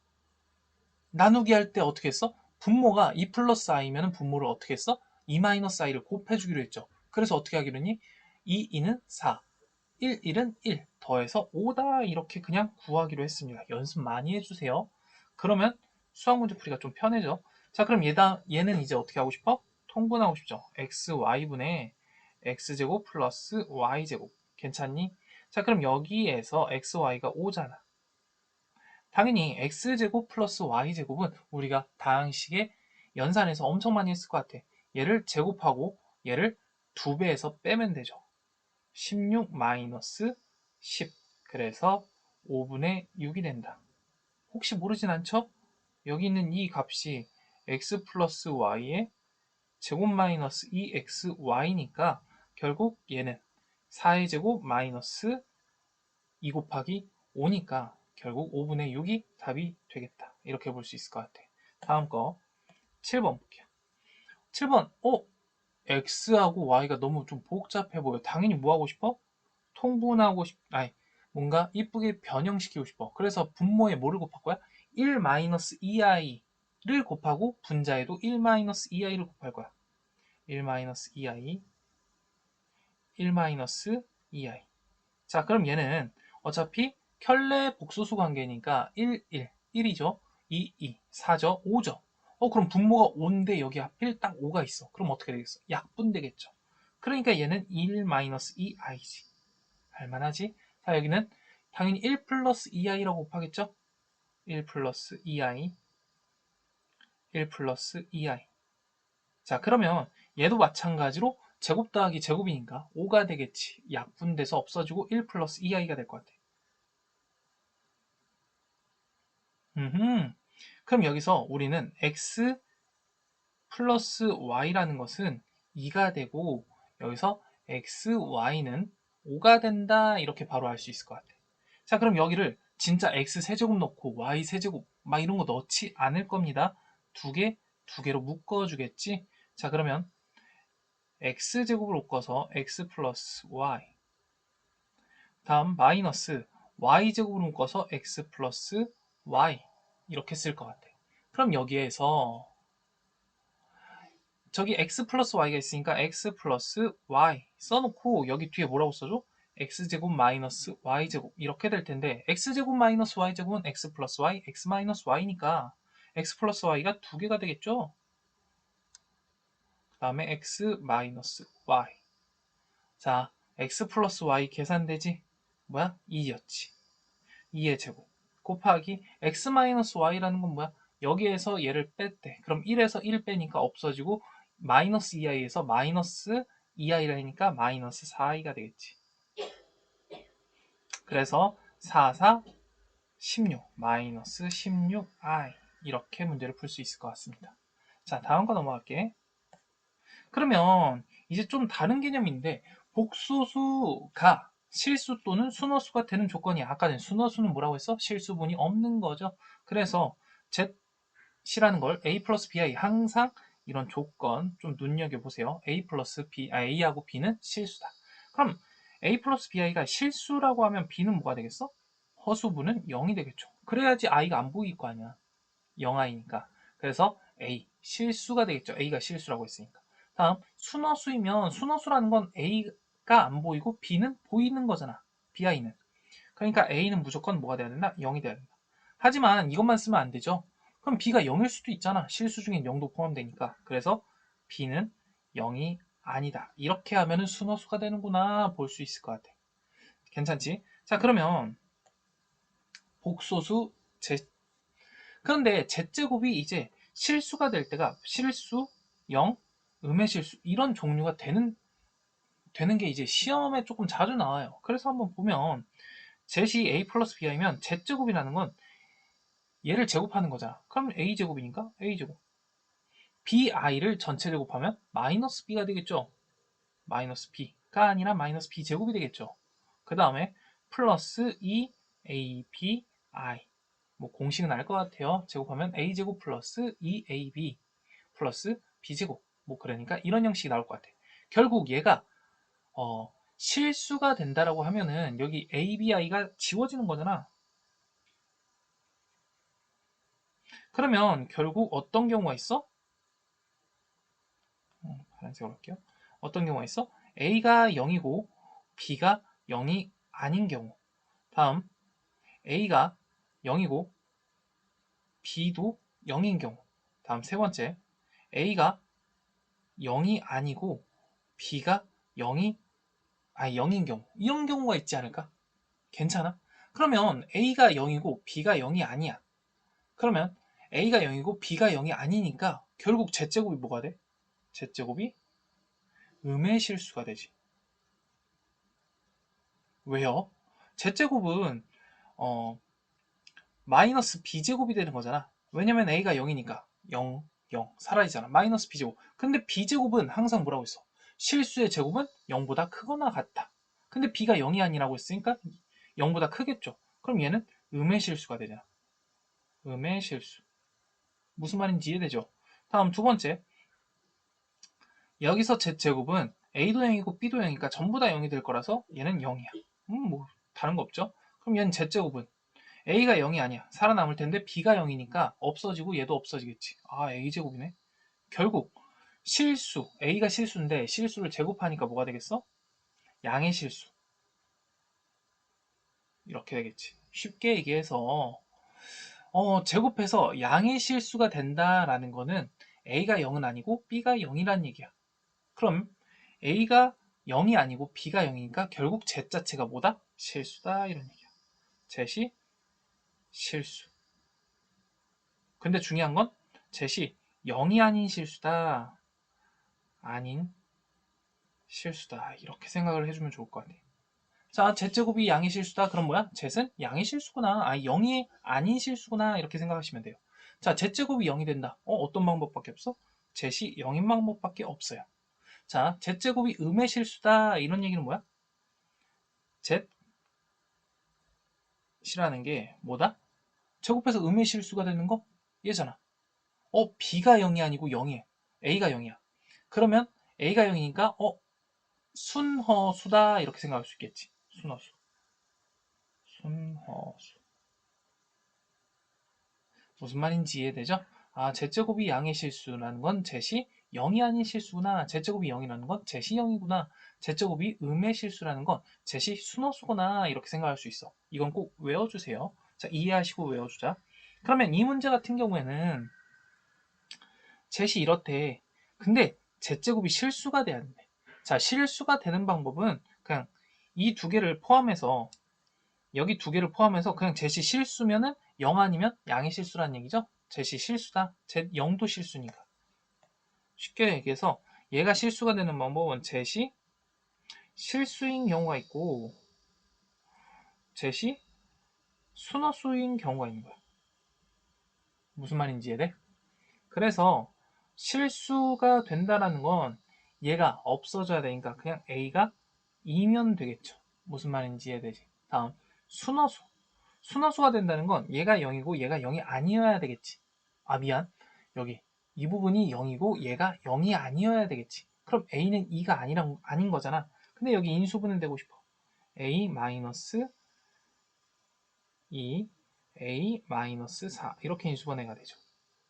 나누기 할 때 어떻게 했어? 분모가 2 플러스 i면 분모를 어떻게 했어? 2 마이너스 i를 곱해주기로 했죠. 그래서 어떻게 하기로 했니? 2, 2는 4, 1, 1은 1 더해서 5다, 이렇게 그냥 구하기로 했습니다. 연습 많이 해주세요. 그러면 수학 문제 풀이가 좀 편해져. 자, 그럼 얘는 이제 어떻게 하고 싶어? 통분하고 싶죠. xy분의 x제곱 플러스 y제곱. 괜찮니? 자, 그럼 여기에서 xy가 5잖아. 당연히 x제곱 플러스 y제곱은 우리가 다항식에 연산해서 엄청 많이 했을 것 같아. 얘를 제곱하고 얘를 2배에서 빼면 되죠. 16 마이너스 10. 그래서 5분의 6이 된다. 혹시 모르진 않죠? 여기 있는 이 값이 x 플러스 y의 제곱 마이너스 2xy니까 결국 얘는 4의 제곱 마이너스 2 곱하기 5니까 결국 5분의 6이 답이 되겠다. 이렇게 볼 수 있을 것 같아. 다음 거 7번 볼게요. 7번 x하고 y가 너무 좀 복잡해 보여. 당연히 뭐 하고 싶어? 통분하고 아니 뭔가 이쁘게 변형시키고 싶어. 그래서 분모에 뭐를 곱할 거야? 1-2i를 곱하고 분자에도 1-2i를 곱할 거야. 1-2i, 1-2i. 자, 그럼 얘는 어차피 켤레 복소수 관계니까 1, 1, 1이죠. 2, 2, 4죠. 5죠. 그럼 분모가 5인데 여기 하필 딱 5가 있어. 그럼 어떻게 되겠어? 약분되겠죠. 그러니까 얘는 1-2i지. 할만하지? 자, 여기는 당연히 1 플러스 2i라고 곱하겠죠? 1 플러스 2i, 1 플러스 2i. 자, 그러면 얘도 마찬가지로 제곱 더하기 제곱이니까 5가 되겠지. 약분돼서 없어지고 1 플러스 2i가 될 것 같아. 그럼 여기서 우리는 x 플러스 y라는 것은 2가 되고 여기서 x, y는 5가 된다 이렇게 바로 알 수 있을 것 같아. 자, 그럼 여기를 진짜 x 세제곱 넣고 y 세제곱 막 이런 거 넣지 않을 겁니다. 두 개로 묶어주겠지. 자, 그러면 x제곱을 묶어서 x 플러스 y, 다음 마이너스 y제곱을 묶어서 x 플러스 y 이렇게 쓸 것 같아. 그럼 여기에서 저기 x 플러스 y가 있으니까 x 플러스 y 써놓고 여기 뒤에 뭐라고 써줘? x제곱 마이너스 y제곱 이렇게 될 텐데 x제곱 마이너스 y제곱은 x 플러스 y, x 마이너스 y니까 x 플러스 y가 두 개가 되겠죠? 그 다음에 x 마이너스 y. 자, x 플러스 y 계산되지? 뭐야? 2였지. 2의 제곱 곱하기 x 마이너스 y라는 건 뭐야? 여기에서 얘를 뺐대. 그럼 1에서 1 빼니까 없어지고 마이너스 2i에서 마이너스 2i라니까 마이너스 4i가 되겠지. 그래서 4, 4, 16 마이너스 16i 이렇게 문제를 풀 수 있을 것 같습니다. 자, 다음 거 넘어갈게. 그러면 이제 좀 다른 개념인데 복소수가 실수 또는 순허수가 되는 조건이야. 아까 전 순허수는 뭐라고 했어? 실수분이 없는 거죠. 그래서 Z이라는 걸 A 플러스 BI 항상 이런 조건 좀 눈여겨보세요. A 플러스 B, A하고 B는 실수다. 그럼 A 플러스 BI가 실수라고 하면 B는 뭐가 되겠어? 허수분은 0이 되겠죠. 그래야지 I가 안 보일 거 아니야. 0i니까. 그래서 A, 실수가 되겠죠. A가 실수라고 했으니까. 다음, 순허수이면 순허수라는 건 A가 안 보이고 B는 보이는 거잖아. BI는. 그러니까 A는 무조건 뭐가 돼야 된다? 0이 돼야 된다. 하지만 이것만 쓰면 안 되죠. 그럼 B가 0일 수도 있잖아. 실수 중엔 0도 포함되니까. 그래서 B는 0이 아니다. 이렇게 하면은 순허수가 되는구나 볼 수 있을 것 같아. 괜찮지? 자, 그러면 복소수 그런데 Z제곱이 이제 실수가 될 때가 실수, 0, 음의 실수 이런 종류가 되는 게 이제 시험에 조금 자주 나와요. 그래서 한번 보면 Z이 A 플러스 B이면 Z제곱이라는 건 얘를 제곱하는 거잖아. 그럼 A제곱이니까 A제곱. BI를 전체 제곱하면 마이너스 B가 되겠죠. 마이너스 B가 아니라 마이너스 B제곱이 되겠죠. 그 다음에 플러스 2ABI 뭐 공식은 알 것 같아요. 제곱하면 A제곱 플러스 2AB 플러스 B제곱 뭐 그러니까 이런 형식이 나올 것 같아. 결국 얘가 실수가 된다라고 하면은 여기 ABI가 지워지는 거잖아. 그러면 결국 어떤 경우가 있어? 파란색으로 할게요. 어떤 경우가 있어? A가 0이고 B가 0이 아닌 경우. 다음 A가 0이고 B도 0인 경우. 다음 세 번째 A가 0이 아니고 B가 0인 경우. 이런 경우가 있지 않을까? 괜찮아? 그러면 A가 0이고 B가 0이 아니야. 그러면 A가 0이고 B가 0이 아니니까 결국 Z제곱이 뭐가 돼? Z제곱이 음의 실수가 되지. 왜요? Z제곱은 마이너스 B제곱이 되는 거잖아. 왜냐면 A가 0이니까 0, 0 사라지잖아. 마이너스 B제곱. 근데 B제곱은 항상 뭐라고 했어? 실수의 제곱은 0보다 크거나 같다. 근데 B가 0이 아니라고 했으니까 0보다 크겠죠. 그럼 얘는 음의 실수가 되잖아. 음의 실수. 무슨 말인지 이해되죠? 다음 두 번째. 여기서 Z제곱은 A도 0이고 B도 0이니까 전부 다 0이 될 거라서 얘는 0이야. 뭐 다른 거 없죠? 그럼 얘는 z제곱은 a가 0이 아니야. 살아남을 텐데 b가 0이니까 없어지고 얘도 없어지겠지. 아, a제곱이네. 결국 실수, a가 실수인데 실수를 제곱하니까 뭐가 되겠어? 양의 실수. 이렇게 되겠지. 쉽게 얘기해서 제곱해서 양의 실수가 된다라는 거는 a가 0은 아니고 b가 0이란 얘기야. 그럼 a가 0이 아니고 b가 0이니까 결국 z 자체가 뭐다? 실수다 이런 얘기야. z이 실수. 근데 중요한 건 z이 0이 아닌 실수다. 아닌 실수다. 이렇게 생각을 해주면 좋을 것 같아. 자, z제곱이 양의 실수다. 그럼 뭐야? z는 양의 실수구나. 아, 0이 아닌 실수구나. 이렇게 생각하시면 돼요. 자, z제곱이 0이 된다. 어떤 방법밖에 없어? z이 0인 방법밖에 없어요. 자, z제곱이 음의 실수다. 이런 얘기는 뭐야? z이라는 게 뭐다? 제곱해서 음의 실수가 되는 거? 얘잖아. b가 0이 아니고 0이에요. a가 0이야. 그러면 a가 0이니까 순허수다. 이렇게 생각할 수 있겠지. 순허수. 순허수. 무슨 말인지 이해되죠? 아, z제곱이 양의 실수라는 건 z이 0이 아닌 실수구나. z제곱이 0이라는 건 z이 0이구나. z제곱이 음의 실수라는 건 z이 순허수구나. 이렇게 생각할 수 있어. 이건 꼭 외워주세요. 자, 이해하시고 외워주자. 그러면 이 문제 같은 경우에는 z이 이렇대. 근데 z제곱이 실수가 돼야 된대. 자, 실수가 되는 방법은 그냥 이 두 개를 포함해서 여기 두 개를 포함해서 그냥 z이 실수면은 0 아니면 양의 실수라는 얘기죠. z이 실수다. z 0도 실수니까. 쉽게 얘기해서 얘가 실수가 되는 방법은 z이 실수인 경우가 있고 z이 순허수인 경우가 있는 거야. 무슨 말인지 이해돼? 그래서 실수가 된다라는 건 얘가 없어져야 되니까 그냥 a가 2면 되겠죠. 무슨 말인지 이해되지? 다음 순허수. 순허수가 된다는 건 얘가 0이고 얘가 0이 아니어야 되겠지. 아, 미안. 여기 이 부분이 0이고 얘가 0이 아니어야 되겠지. 그럼 a는 2가 아닌 거잖아. 근데 여기 인수분해 되고 싶어. a 마이너스 2, a 마이너스 4 이렇게 인수분해가 되죠.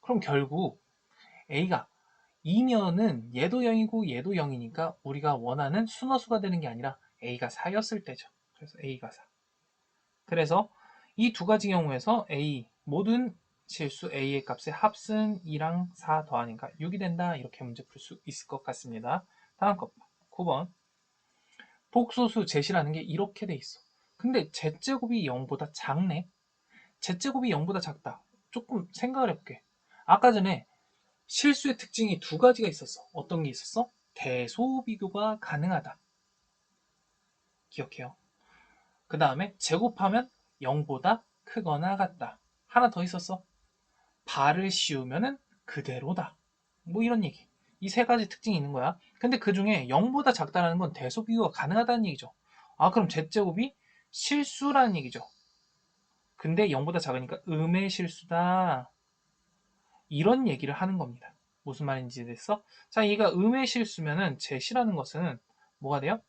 그럼 결국 a가 2면은 얘도 0이고 얘도 0이니까 우리가 원하는 순허수가 되는 게 아니라 a가 4였을 때죠. 그래서 a가 4. 그래서 이 두 가지 경우에서 a 모든 실수 a의 값의 합은 2랑 4 더하니까 6이 된다. 이렇게 문제 풀 수 있을 것 같습니다. 다음 거 9번. 복소수 z라는 게 이렇게 돼 있어. 근데 z제곱이 0보다 작네. z제곱이 0보다 작다. 조금 생각을 해볼게. 아까 전에 실수의 특징이 두 가지가 있었어. 어떤 게 있었어? 대소 비교가 가능하다. 기억해요. 그 다음에 제곱하면 0보다 크거나 같다. 하나 더 있었어. 발을 씌우면 그대로다. 뭐 이런 얘기. 이 세 가지 특징이 있는 거야. 근데 그 중에 0보다 작다는 건 대소 비교가 가능하다는 얘기죠. 아, 그럼 z제곱이 실수라는 얘기죠. 근데 0보다 작으니까 음의 실수다. 이런 얘기를 하는 겁니다. 무슨 말인지 됐어? 자, 얘가 음의 실수면은 z라는 것은 뭐가 돼요?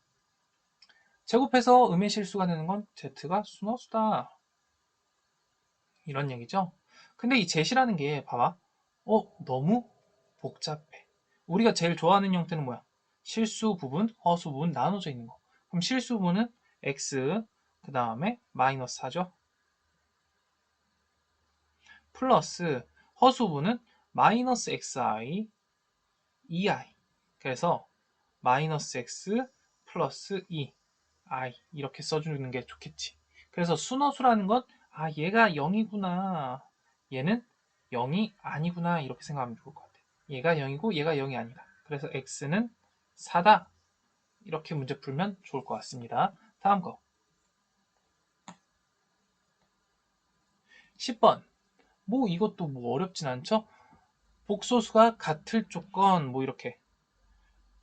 제곱해서 음의 실수가 되는 건 z가 순허수다. 이런 얘기죠. 근데 이 z라는 게 봐봐. 너무 복잡해. 우리가 제일 좋아하는 형태는 뭐야? 실수 부분, 허수 부분 나눠져 있는 거. 그럼 실수 부분은 x, 그 다음에 마이너스 4죠. 플러스 허수 부분은 마이너스 xi, 2i. 그래서 마이너스 x 플러스 2i 이렇게 써주는 게 좋겠지. 그래서 순허수라는 건 얘가 0이구나. 얘는 0이 아니구나. 이렇게 생각하면 좋을 것 같아. 얘가 0이고 얘가 0이 아니다. 그래서 x는 4다. 이렇게 문제 풀면 좋을 것 같습니다. 다음 거. 10번. 뭐 이것도 뭐 어렵진 않죠? 복소수가 같을 조건 뭐 이렇게.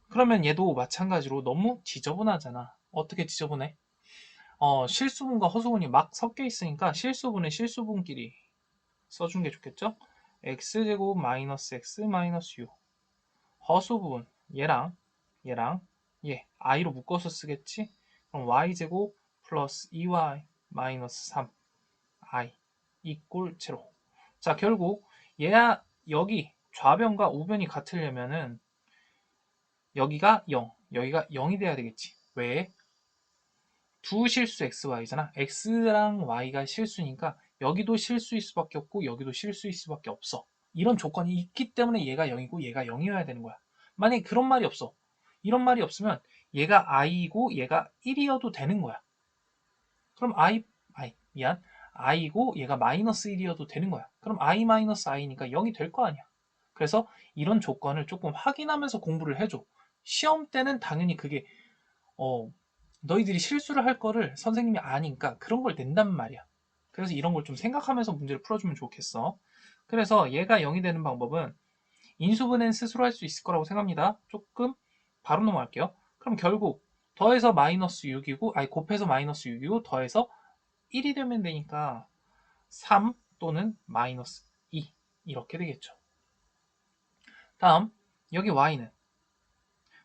그러면 얘도 마찬가지로 너무 지저분하잖아. 어떻게 지저분해? 실수분과 허수분이 막 섞여 있으니까 실수분은 실수분끼리 써준 게 좋겠죠? x제곱 마이너스 x 마이너스 u. 허수분 얘랑 얘 i로 묶어서 쓰겠지? 그럼 y제곱 플러스 2y 마이너스 3i 이꼴 제로. 자, 결국 얘야 여기 좌변과 우변이 같으려면은 여기가 0, 여기가 0이 돼야 되겠지. 왜? 두 실수 xy잖아. x랑 y가 실수니까 여기도 실수일 수밖에 없고 여기도 실수일 수밖에 없어. 이런 조건이 있기 때문에 얘가 0이고 얘가 0이어야 되는 거야. 만약에 그런 말이 없어. 이런 말이 없으면 얘가 i이고 얘가 1이어도 되는 거야. 그럼 미안. i고 얘가 마이너스 1이어도 되는 거야. 그럼 i 마이너스 i니까 0이 될 거 아니야. 그래서 이런 조건을 조금 확인하면서 공부를 해줘. 시험 때는 당연히 그게 너희들이 실수를 할 거를 선생님이 아니까 그런 걸 낸단 말이야. 그래서 이런 걸 좀 생각하면서 문제를 풀어주면 좋겠어. 그래서 얘가 0이 되는 방법은 인수분해는 스스로 할 수 있을 거라고 생각합니다. 조금 바로 넘어갈게요. 그럼 결국 더해서 마이너스 6이고 곱해서 마이너스 6이고 더해서 1이 되면 되니까 3 또는 마이너스 2 이렇게 되겠죠. 다음 여기 y는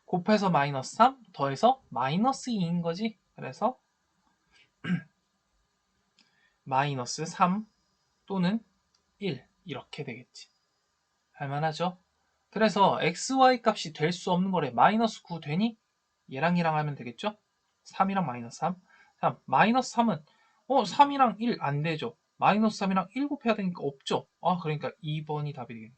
곱해서 마이너스 3 더해서 마이너스 2인 거지. 그래서 마이너스 3 또는 1 이렇게 되겠지. 할만하죠? 그래서 xy 값이 될 수 없는 거래. 마이너스 9 되니? 얘랑 얘랑 하면 되겠죠? 3이랑 마이너스 3. 다음 마이너스 3은 3이랑 1 안 되죠. 마이너스 3이랑 1 곱해야 되니까 없죠. 그러니까 2번이 답이 되겠네.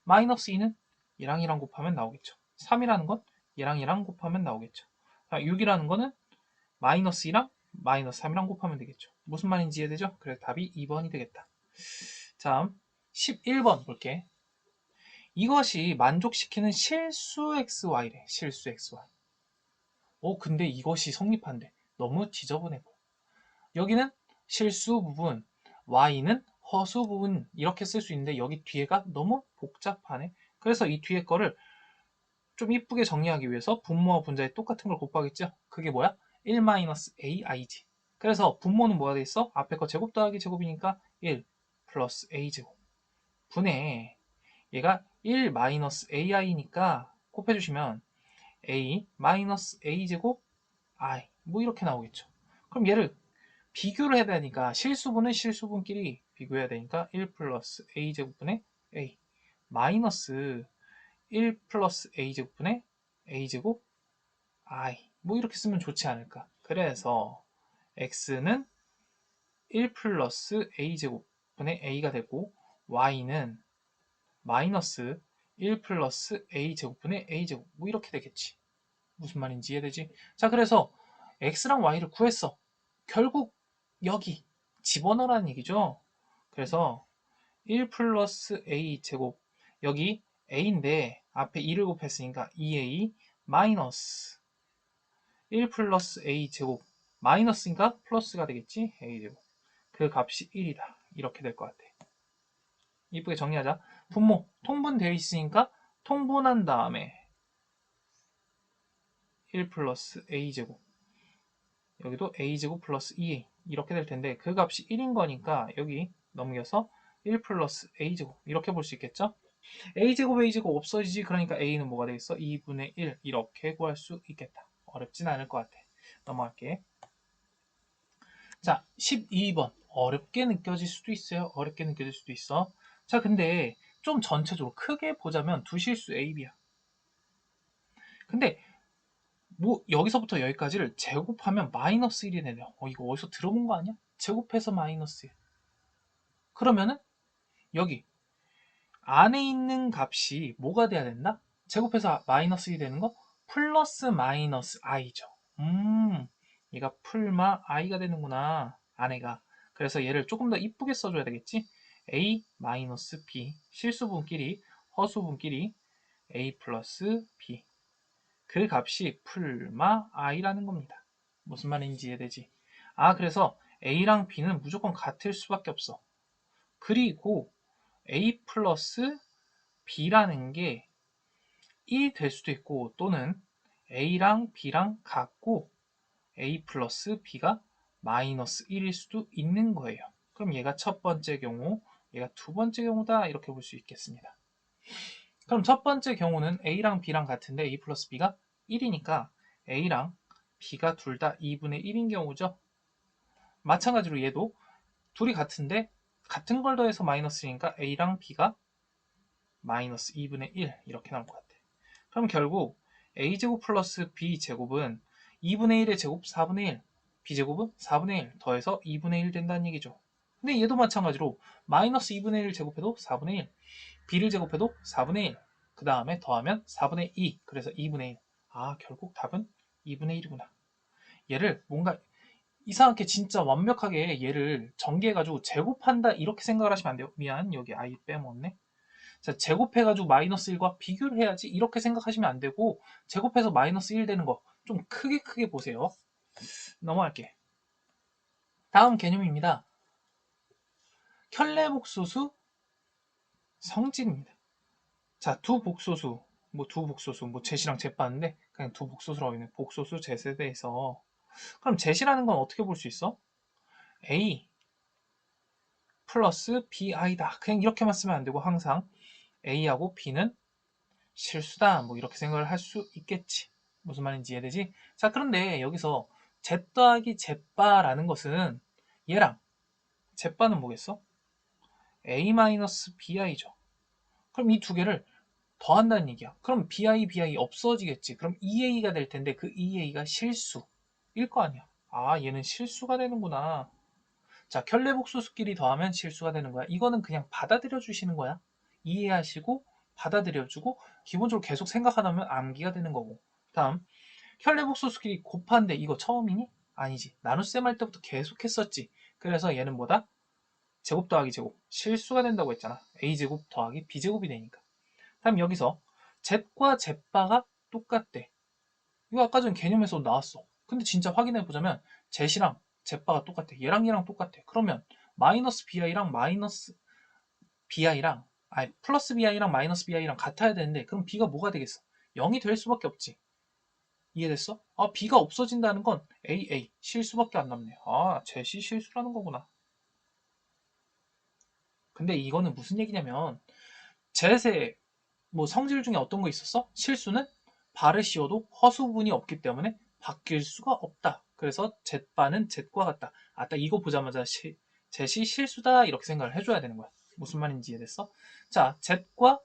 마이너스 2는 얘랑 얘랑 곱하면 나오겠죠. 3이라는 건 얘랑 얘랑 곱하면 나오겠죠. 6이라는 거는 마이너스 2랑 마이너스 3이랑 곱하면 되겠죠. 무슨 말인지 이해되죠? 그래서 답이 2번이 되겠다. 다음 11번 볼게. 이것이 만족시키는 실수 xy래. 실수 xy. 근데 이것이 성립한대. 너무 지저분해 보여. 여기는 실수 부분, y는 허수 부분 이렇게 쓸 수 있는데 여기 뒤에가 너무 복잡하네. 그래서 이 뒤에 거를 좀 이쁘게 정리하기 위해서 분모와 분자에 똑같은 걸 곱하겠죠. 그게 뭐야? 1-ai지. 그래서 분모는 뭐가 돼 있어? 앞에 거 제곱 더하기 제곱이니까 1 플러스 a제곱 분의 얘가 1-ai니까 곱해주시면 a-a제곱 i 뭐 이렇게 나오겠죠. 그럼 얘를 비교를 해야 되니까 실수분은 실수분끼리 비교해야 되니까 1 플러스 a제곱분의 a 마이너스 1 플러스 a제곱분의 a제곱 i 뭐 이렇게 쓰면 좋지 않을까. 그래서 x는 1 플러스 a제곱분의 a가 되고 y는 마이너스 1 플러스 a제곱분의 a제곱 뭐 이렇게 되겠지. 무슨 말인지 이해되지? 자, 그래서 x랑 y를 구했어. 결국 여기 집어넣으라는 얘기죠. 그래서 1 플러스 a제곱 여기 a인데 앞에 2를 곱했으니까 2a 마이너스 1 플러스 a제곱 마이너스니까 플러스가 되겠지. a제곱 그 값이 1이다. 이렇게 될 것 같아. 이쁘게 정리하자. 분모 통분되어 있으니까 통분한 다음에 1 플러스 a제곱 여기도 a제곱 플러스 2a 이렇게 될 텐데 그 값이 1인 거니까 여기 넘겨서 1 플러스 a제곱 이렇게 볼 수 있겠죠? a제곱 a제곱 없어지지. 그러니까 a는 뭐가 되겠어? 2분의 1 이렇게 구할 수 있겠다. 어렵진 않을 것 같아. 넘어갈게. 자, 12번 어렵게 느껴질 수도 있어요. 어렵게 느껴질 수도 있어. 자, 근데 좀 전체적으로 크게 보자면 두 실수 a, b야. 근데 뭐 여기서부터 여기까지를 제곱하면 마이너스 1이 되네요. 이거 어디서 들어본 거 아니야? 제곱해서 마이너스 1. 그러면은 여기 안에 있는 값이 뭐가 돼야 된다? 제곱해서 마이너스 1이 되는 거? 플러스 마이너스 i죠. 얘가 풀마 i가 되는구나. 안에가. 그래서 얘를 조금 더 이쁘게 써줘야 되겠지? a 마이너스 b 실수분끼리 허수분끼리 a 플러스 b 그 값이 풀마 i라는 겁니다. 무슨 말인지 이해되지? 그래서 a랑 b는 무조건 같을 수밖에 없어. 그리고 a 플러스 b라는 게 1이 될 수도 있고 또는 a랑 b랑 같고 a 플러스 b가 마이너스 1일 수도 있는 거예요. 그럼 얘가 첫 번째 경우, 얘가 두 번째 경우다 이렇게 볼 수 있겠습니다. 그럼 첫 번째 경우는 a랑 b랑 같은데 a 플러스 b가 1이니까 a랑 b가 둘 다 2분의 1인 경우죠. 마찬가지로 얘도 둘이 같은데 같은 걸 더해서 마이너스니까 a랑 b가 마이너스 2분의 1 이렇게 나올 것 같아. 그럼 결국 a제곱 플러스 b제곱은 2분의 1의 제곱 4분의 1, b제곱은 4분의 1 더해서 2분의 1 된다는 얘기죠. 근데 얘도 마찬가지로 마이너스 2분의 1 제곱해도 4분의 1, b를 제곱해도 4분의 1, 그 다음에 더하면 4분의 2, 그래서 2분의 1. 아, 결국 답은 2분의 1이구나. 얘를 뭔가 이상하게 진짜 완벽하게 얘를 전개해가지고 제곱한다 이렇게 생각을 하시면 안 돼요. 미안, 여기 i 빼먹었네. 자, 제곱해가지고 마이너스 1과 비교를 해야지 이렇게 생각하시면 안 되고, 제곱해서 마이너스 1 되는 거 좀 크게 보세요. 넘어갈게. 다음 개념입니다. 켤레복소수 성질입니다. 자, 두 복소수, 제시랑 제빠인데 그냥 두 복소수라고 있는 복소수 제세대에서, 그럼 제시라는 건 어떻게 볼 수 있어? a 플러스 bi다. 그냥 이렇게만 쓰면 안 되고 항상 a하고 b는 실수다, 뭐 이렇게 생각을 할 수 있겠지. 무슨 말인지 이해되지? 자, 그런데 여기서 z 더하기 z바라는 것은 얘랑 z바는 뭐겠어? a-bi죠. 그럼 이 두 개를 더한다는 얘기야. 그럼 bi 없어지겠지. 그럼 2a가 될 텐데 그 2a가 실수일 거 아니야. 아, 얘는 실수가 되는구나. 자, 켤레복소수끼리 더하면 실수가 되는 거야. 이거는 그냥 받아들여 주시는 거야. 이해하시고 받아들여주고 기본적으로 계속 생각하다 보면 암기가 되는 거고. 다음, 켤레복소수끼리 곱한데 이거 처음이니? 아니지. 나눗셈 할 때부터 계속 했었지. 그래서 얘는 뭐다? 제곱 더하기 제곱. 실수가 된다고 했잖아. a제곱 더하기 b제곱이 되니까. 다음 여기서 z과 z바가 똑같대. 이거 아까 전 개념에서 나왔어. 근데 진짜 확인해 보자면 z이랑 z바가 똑같아. 얘랑 똑같아. 그러면 마이너스 bi랑 플러스 bi랑 마이너스 bi랑 같아야 되는데, 그럼 b가 뭐가 되겠어? 0이 될 수밖에 없지. 이해됐어? 아, b가 없어진다는 건 a 실수밖에 안 남네. 아, z이 실수라는 거구나. 근데 이거는 무슨 얘기냐면, z의 뭐 성질 중에 어떤 거 있었어? 실수는 바를 씌워도 허수분이 없기 때문에 바뀔 수가 없다. 그래서 z바는 z과 같다. 아따, 이거 보자마자 z이 실수다 이렇게 생각을 해줘야 되는 거야. 무슨 말인지 이해됐어? 자, z과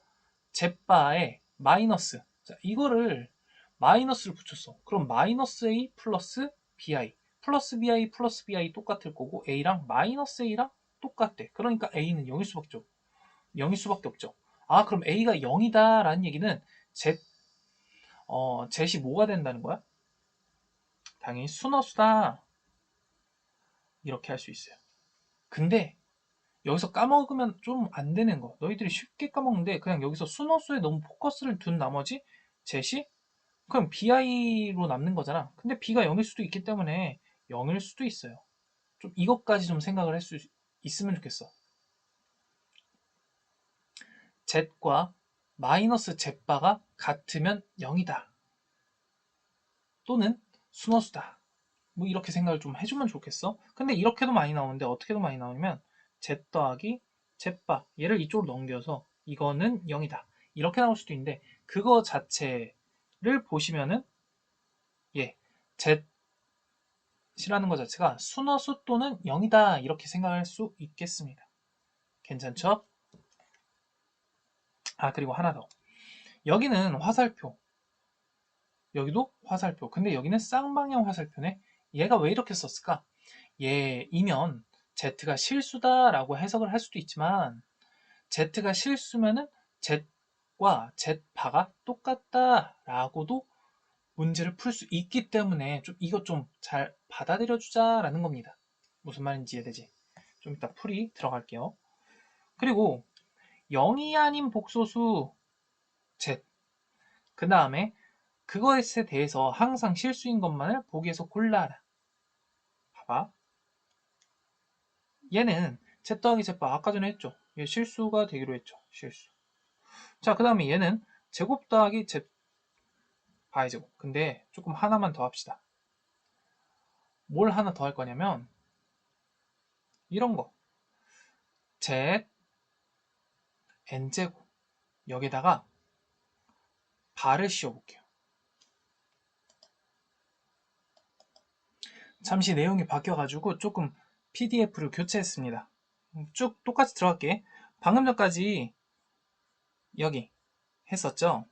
z바의 마이너스. 자, 이거를 마이너스를 붙였어. 그럼 마이너스 a 플러스 bi 플러스 bi 똑같을 거고, a랑 마이너스 a랑 똑같대. 그러니까 a는 0일 수밖에 없죠. 0일 수밖에 없죠. 아, 그럼 a가 0이다 라는 얘기는 z이 뭐가 된다는 거야? 당연히 순허수다 이렇게 할 수 있어요. 근데 여기서 까먹으면 좀 안 되는 거, 너희들이 쉽게 까먹는데, 그냥 여기서 순허수에 너무 포커스를 둔 나머지 zet이 그럼 bi로 남는 거잖아. 근데 b가 0일 수도 있기 때문에 0일 수도 있어요. 좀 이것까지 좀 생각을 할 수 있으면 좋겠어. z과 마이너스 z바가 같으면 0이다. 또는 순허수다. 뭐 이렇게 생각을 좀 해주면 좋겠어. 근데 이렇게도 많이 나오는데 어떻게도 많이 나오냐면 z 더하기 z바, 얘를 이쪽으로 넘겨서 이거는 0이다 이렇게 나올 수도 있는데, 그거 자체를 보시면은 z이라는 것 자체가 순허수 또는 0이다 이렇게 생각할 수 있겠습니다. 괜찮죠? 아, 그리고 하나 더. 여기는 화살표, 여기도 화살표. 근데 여기는 쌍방향 화살표네. 얘가 왜 이렇게 썼을까? 얘이면 Z가 실수다라고 해석을 할 수도 있지만, Z가 실수면은 Z과 Z바가 똑같다라고도 문제를 풀 수 있기 때문에 이것 좀 잘 받아들여 주자라는 겁니다. 무슨 말인지 이해되지? 좀 이따 풀이 들어갈게요. 그리고 0이 아닌 복소수 Z, 그 다음에 그것에 대해서 항상 실수인 것만을 보기에서 골라라. 봐봐. 얘는 Z 더하기 Z바 아까 전에 했죠. 얘 실수가 되기로 했죠. 실수. 자, 그 다음에 얘는 제곱 더하기 Z바의 제곱. 근데 조금 하나만 더 합시다. 뭘 하나 더 할 거냐면 이런 거. Z N제곱. 여기다가 바를 씌워볼게요. 잠시 내용이 바뀌어가지고 조금 PDF를 교체했습니다. 쭉 똑같이 들어갈게. 방금 전까지 여기 했었죠.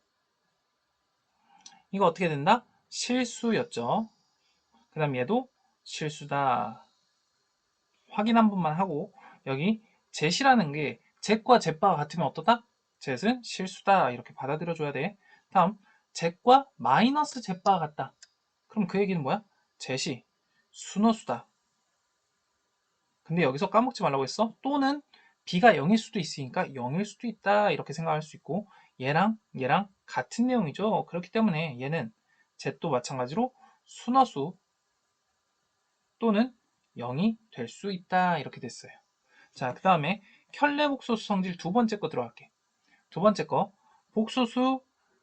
이거 어떻게 된다? 실수였죠. 그 다음 얘도 실수다. 확인 한 번만 하고, 여기 jet이라는 게 jet과 jet바가 같으면 어떠다? jet은 실수다. 이렇게 받아들여 줘야 돼. 다음 jet과 마이너스 jet바가 같다. 그럼 그 얘기는 뭐야? jet이 순호수다. 근데 여기서 까먹지 말라고 했어. 또는 b가 0일 수도 있으니까 0일 수도 있다. 이렇게 생각할 수 있고, 얘랑 같은 내용이죠. 그렇기 때문에 얘는 jet도 마찬가지로 순호수 또는 0이 될 수 있다. 이렇게 됐어요. 자, 그 다음에 켤레복소수 성질 두 번째 거 들어갈게. 두 번째 거, 복소수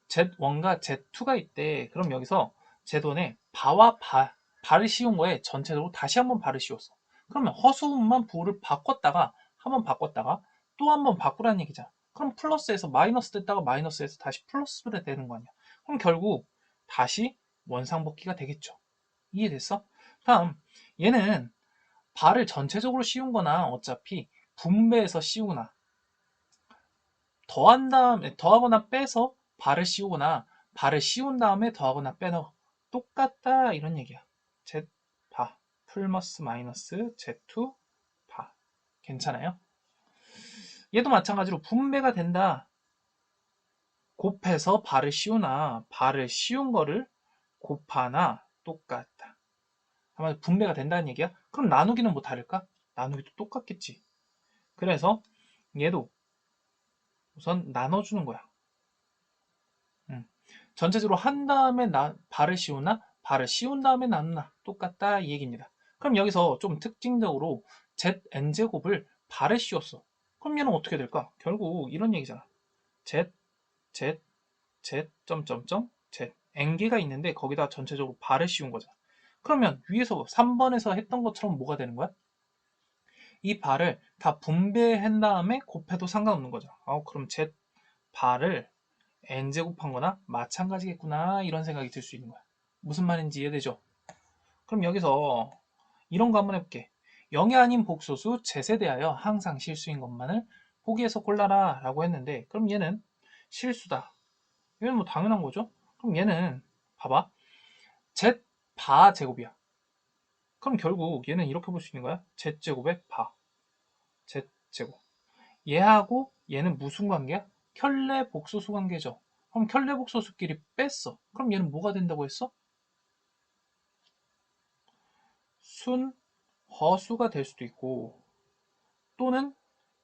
Z1과 Z2가 있대. 그럼 여기서 Z1에 바와 바를 씌운 거에 전체적으로 다시 한번 바를 씌웠어. 그러면 허수음만 부를 바꿨다가 한번 바꿨다가 또 한번 바꾸라는 얘기잖아. 그럼 플러스에서 마이너스 됐다가 마이너스에서 다시 플러스로 되는 거 아니야. 그럼 결국 다시 원상복귀가 되겠죠. 이해됐어? 다음 얘는 발을 전체적으로 씌운 거나 어차피 분배해서 씌우거나 더한 다음에 더하거나 빼서 발을 씌우거나 발을 씌운 다음에 더하거나 빼서 똑같다 이런 얘기야. Z 바 플러스 마이너스 Z2 바 괜찮아요? 얘도 마찬가지로 분배가 된다. 곱해서 발을 씌우나 발을 씌운 거를 곱하나 똑같다. 아마 분배가 된다는 얘기야? 그럼 나누기는 뭐 다를까? 나누기도 똑같겠지. 그래서 얘도 우선 나눠주는 거야. 전체적으로 한 다음에 발을 씌우나 발을 씌운 다음에 나누나 똑같다 이 얘기입니다. 그럼 여기서 좀 특징적으로 ZN제곱을 발에 씌웠어. 그럼 얘는 어떻게 될까? 결국 이런 얘기잖아. Z, Z, Z, 점점점, Z. N개가 있는데 거기다 전체적으로 발을 씌운 거잖아. 그러면 위에서 3번에서 했던 것처럼 뭐가 되는 거야? 이 발을 다 분배한 다음에 곱해도 상관없는 거죠. 그럼 Z 발을 n제곱한 거나 마찬가지겠구나 이런 생각이 들 수 있는 거야. 무슨 말인지 이해되죠? 그럼 여기서 이런 거 한번 해볼게. 0이 아닌 복소수 zet에 대하여 항상 실수인 것만을 보기에서 골라라 라고 했는데, 그럼 얘는 실수다. 이건 뭐 당연한 거죠? 그럼 얘는 봐봐. z 바 제곱이야. 그럼 결국 얘는 이렇게 볼 수 있는 거야. z제곱의 바 z제곱. 얘하고 얘는 무슨 관계야? 켤레 복소수 관계죠. 그럼 켤레 복소수끼리 뺐어. 그럼 얘는 뭐가 된다고 했어? 순 허수가 될 수도 있고 또는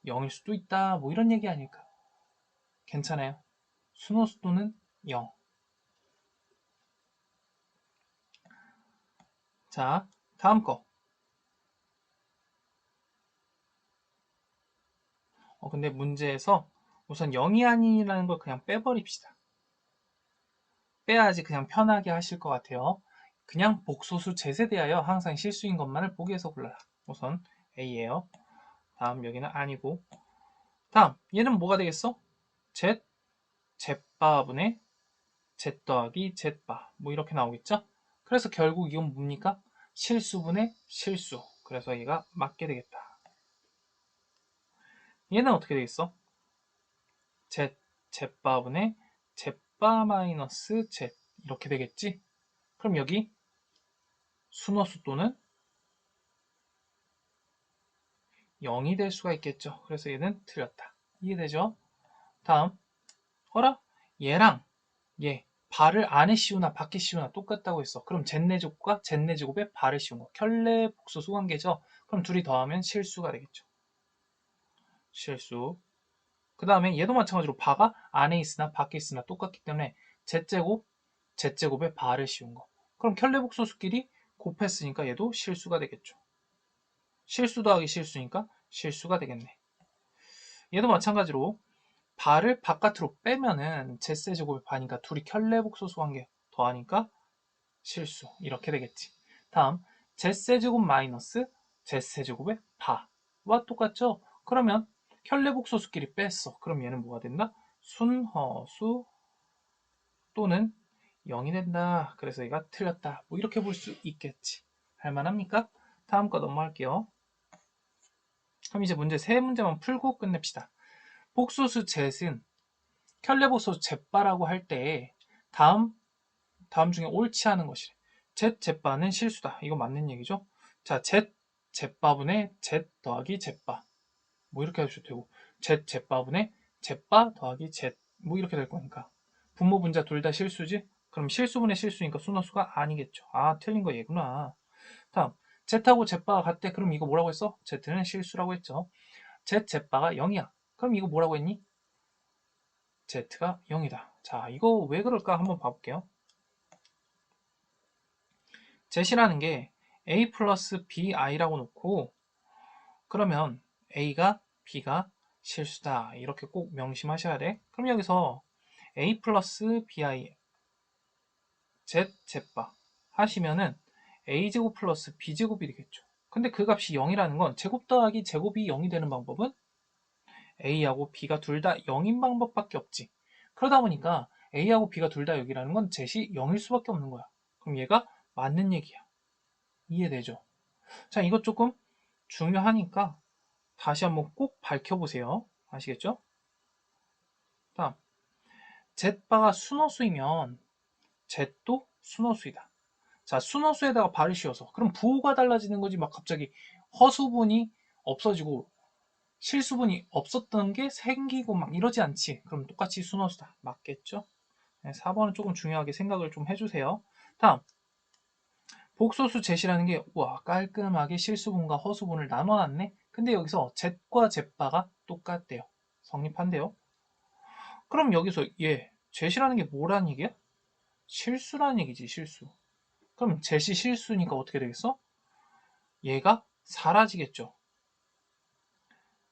0일 수도 있다. 뭐 이런 얘기 아닐까? 괜찮아요. 순호수 또는 0. 자, 다음 거. 근데 문제에서 우선 0이 아니라는 걸 그냥 빼버립시다. 빼야지 그냥 편하게 하실 것 같아요. 그냥 복소수 zet에 대하여 항상 실수인 것만을 보기에서 골라라. 우선 A예요. 다음 여기는 아니고. 다음 얘는 뭐가 되겠어? Z, Z바분의 Z 더하기 Z바 뭐 이렇게 나오겠죠? 그래서 결국 이건 뭡니까? 실수분의 실수. 그래서 얘가 맞게 되겠다. 얘는 어떻게 되겠어? Z, Z바분의 Z바 마이너스 Z 이렇게 되겠지? 그럼 여기 순호수 또는 0이 될 수가 있겠죠. 그래서 얘는 틀렸다. 이해되죠? 다음 어라? 얘랑 얘 발을 안에 씌우나 밖에 씌우나 똑같다고 했어. 그럼 젠네제곱과 젠네제곱에 발을 씌운 거. 켤레 복소수 관계죠. 그럼 둘이 더하면 실수가 되겠죠. 실수. 그 다음에 얘도 마찬가지로 바가 안에 있으나 밖에 있으나 똑같기 때문에 z제곱, z제곱에 발을 씌운 거. 그럼 켤레 복소수끼리 곱했으니까 얘도 실수가 되겠죠. 실수 더하기 실수니까 실수가 되겠네. 얘도 마찬가지로 발을 바깥으로 빼면은 z세제곱의 바니까 둘이 켤레 복소수 관계 더하니까 실수 이렇게 되겠지. 다음 z세제곱 마이너스 z세제곱의 바와 똑같죠? 그러면 켤레복소수끼리 뺐어. 그럼 얘는 뭐가 된다? 순허수 또는 0이 된다. 그래서 얘가 틀렸다. 뭐 이렇게 볼 수 있겠지. 할만합니까? 다음 거 넘어갈게요. 그럼 이제 문제 세 문제만 풀고 끝냅시다. 복소수 Z은 켤레복소수 Z바라고 할 때 다음 중에 옳지 않은 것이래. Z Z바는 실수다. 이거 맞는 얘기죠? 자, Z Z바분의 Z 더하기 Z바. 뭐 이렇게 해주셔도 되고, Z Z바분의 Z바 더하기 Z. 뭐 이렇게 될 거니까. 분모 분자 둘 다 실수지? 그럼 실수분의 실수니까 순호수가 아니겠죠. 아, 틀린 거 얘구나. 다음, Z하고 Z바가 같대. 그럼 이거 뭐라고 했어? Z는 실수라고 했죠. Z Z바가 0이야. 그럼 이거 뭐라고 했니? Z가 0이다. 자, 이거 왜 그럴까 한번 봐볼게요. Z이라는 게 A 플러스 BI라고 놓고, 그러면 A가 B가 실수다. 이렇게 꼭 명심하셔야 돼. 그럼 여기서 A 플러스 BI Z Z바 하시면은 A제곱 플러스 B제곱이 되겠죠. 근데 그 값이 0이라는 건 제곱 더하기 제곱이 0이 되는 방법은 A하고 B가 둘 다 0인 방법밖에 없지. 그러다 보니까 A하고 B가 둘 다 0이라는 건 Z이 0일 수밖에 없는 거야. 그럼 얘가 맞는 얘기야. 이해되죠? 자, 이것 조금 중요하니까 다시 한번 꼭 밝혀보세요. 아시겠죠? 다음, Z바가 순호수이면 Z도 순호수이다. 자, 순호수에다가 발을 씌워서 그럼 부호가 달라지는 거지. 막 갑자기 허수분이 없어지고 실수분이 없었던 게 생기고 막 이러지 않지. 그럼 똑같이 순호수다. 맞겠죠? 네, 4번은 조금 중요하게 생각을 좀 해주세요. 다음, 복소수 Z라는 게 와 깔끔하게 실수분과 허수분을 나눠놨네. 근데 여기서 Z과 Z바가 똑같대요. 성립한대요. 그럼 여기서 Z라는 게 뭐라는 얘기야? 실수라는 얘기지, 실수. 그럼 Z이 실수니까 어떻게 되겠어? 얘가 사라지겠죠.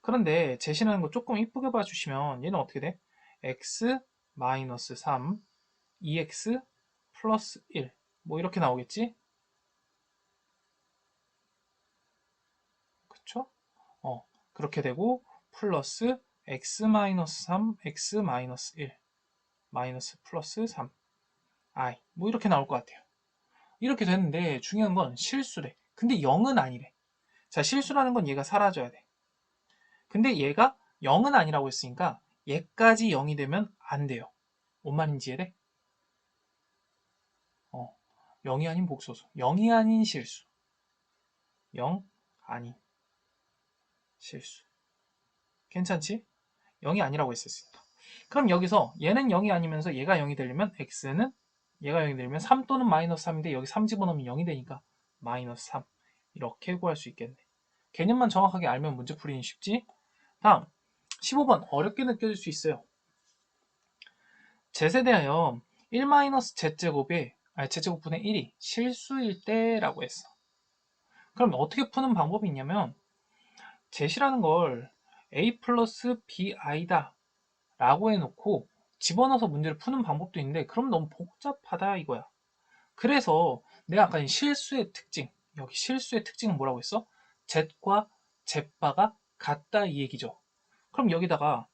그런데 Z라는 거 조금 이쁘게 봐주시면 얘는 어떻게 돼? x 마이너스 3, 2x 플러스 1. 뭐 이렇게 나오겠지? 그쵸? 그렇게 되고 플러스 x 마이너스 3, x 마이너스 1, 마이너스 플러스 3, i. 뭐 이렇게 나올 것 같아요. 이렇게 되는데 중요한 건 실수래. 근데 0은 아니래. 자, 실수라는 건 얘가 사라져야 돼. 근데 얘가 0은 아니라고 했으니까 얘까지 0이 되면 안 돼요. 뭔 말인지 이해돼? 0이 아닌 복소수. 0이 아닌 실수. 0 아닌 실수. 괜찮지? 0이 아니라고 했었으니까. 그럼 여기서 얘는 0이 아니면서 얘가 0이 되려면 x는 얘가 0이 되려면 3 또는 마이너스 3인데 여기 3 집어넣으면 0이 되니까 마이너스 3. 이렇게 구할 수 있겠네. 개념만 정확하게 알면 문제 풀이는 쉽지? 다음 15번 어렵게 느껴질 수 있어요. z에 대하여 1-z제곱에 z제곱분의 1이 실수일 때라고 했어. 그럼 어떻게 푸는 방법이 있냐면 z라는 걸 a 플러스 bi다 라고 해놓고 집어넣어서 문제를 푸는 방법도 있는데 그럼 너무 복잡하다 이거야. 그래서 내가 아까 실수의 특징, 여기 실수의 특징은 뭐라고 했어? z과 z바가 같다 이 얘기죠. 그럼 여기다가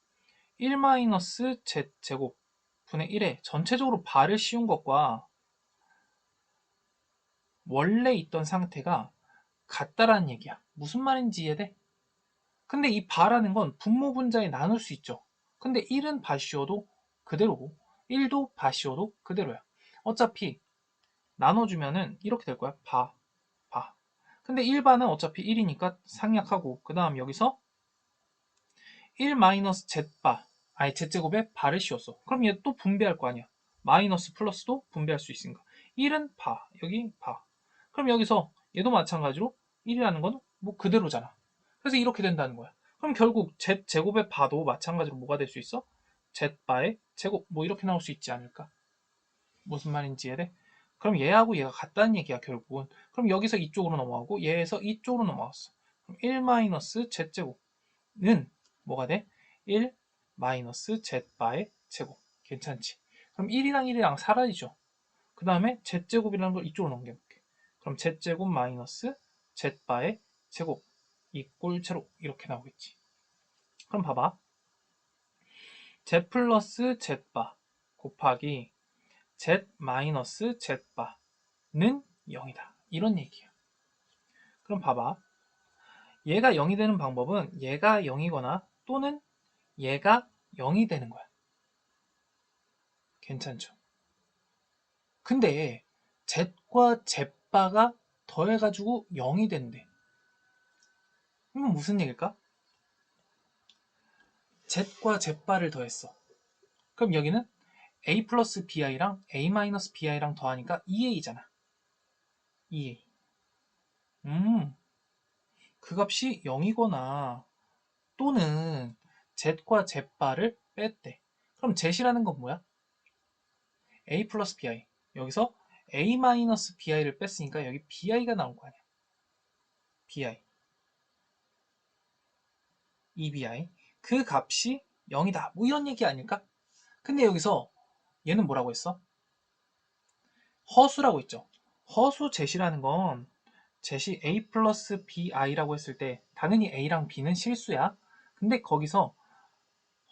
1-z제곱 분의 1에 전체적으로 발을 씌운 것과 원래 있던 상태가 같다라는 얘기야. 무슨 말인지 이해돼? 근데 이 바라는 건 분모 분자에 나눌 수 있죠. 근데 1은 바 씌워도 그대로고 1도 바 씌워도 그대로야. 어차피 나눠주면은 이렇게 될 거야. 바. 근데 1바는 어차피 1이니까 상약하고 그 다음 여기서 1-z바 아니 z제곱에 바를 씌웠어. 그럼 얘 또 분배할 거 아니야. 마이너스 플러스도 분배할 수 있으니까 1은 바 여기 바. 그럼 여기서 얘도 마찬가지로 1이라는 건 뭐 그대로잖아. 그래서 이렇게 된다는 거야. 그럼 결국 z제곱의 바도 마찬가지로 뭐가 될 수 있어? z바의 제곱 뭐 이렇게 나올 수 있지 않을까? 무슨 말인지 이해돼? 그럼 얘하고 얘가 같다는 얘기야 결국은. 그럼 여기서 이쪽으로 넘어가고 얘에서 이쪽으로 넘어갔어. 그럼 1-z제곱은 뭐가 돼? 1-z바의 제곱. 괜찮지? 그럼 1이랑 1이랑 사라지죠. 그 다음에 z제곱이라는 걸 이쪽으로 넘겨볼게. 그럼 z제곱 마이너스 z바의 제곱 이꼴 제로 이렇게 나오겠지. 그럼 봐봐. z 플러스 z바 곱하기 z 마이너스 z바는 0이다. 이런 얘기야. 그럼 봐봐. 얘가 0이 되는 방법은 얘가 0이거나 또는 얘가 0이 되는 거야. 괜찮죠? 근데 z과 z바가 더해가지고 0이 된대. 이건 무슨 얘기일까? z과 z바를 더했어. 그럼 여기는 a 플러스 bi랑 a 마이너스 bi랑 더하니까 2a잖아. 2a. 그 값이 0이거나 또는 z과 z바를 뺐대. 그럼 z이라는 건 뭐야? a 플러스 bi. 여기서 a 마이너스 bi를 뺐으니까 여기 bi가 나올 거 아니야. bi. ebi. 그 값이 0이다. 뭐 이런 얘기 아닐까? 근데 여기서 얘는 뭐라고 했어? 허수라고 했죠. 허수 제시라는 건 제시 a 플러스 bi라고 했을 때 당연히 a랑 b는 실수야. 근데 거기서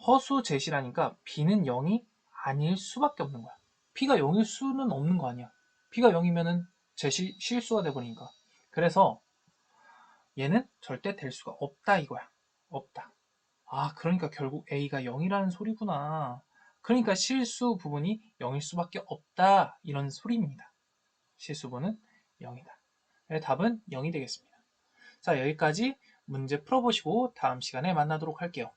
허수 제시라니까 b는 0이 아닐 수밖에 없는 거야. b가 0일 수는 없는 거 아니야. b가 0이면은 제시 실수가 돼버리니까. 그래서 얘는 절대 될 수가 없다 이거야. 없다. 아, 그러니까 결국 a가 0이라는 소리구나. 그러니까 실수 부분이 0일 수밖에 없다 이런 소리입니다. 실수분은 0이다. 답은 0이 되겠습니다. 자, 여기까지 문제 풀어보시고 다음 시간에 만나도록 할게요.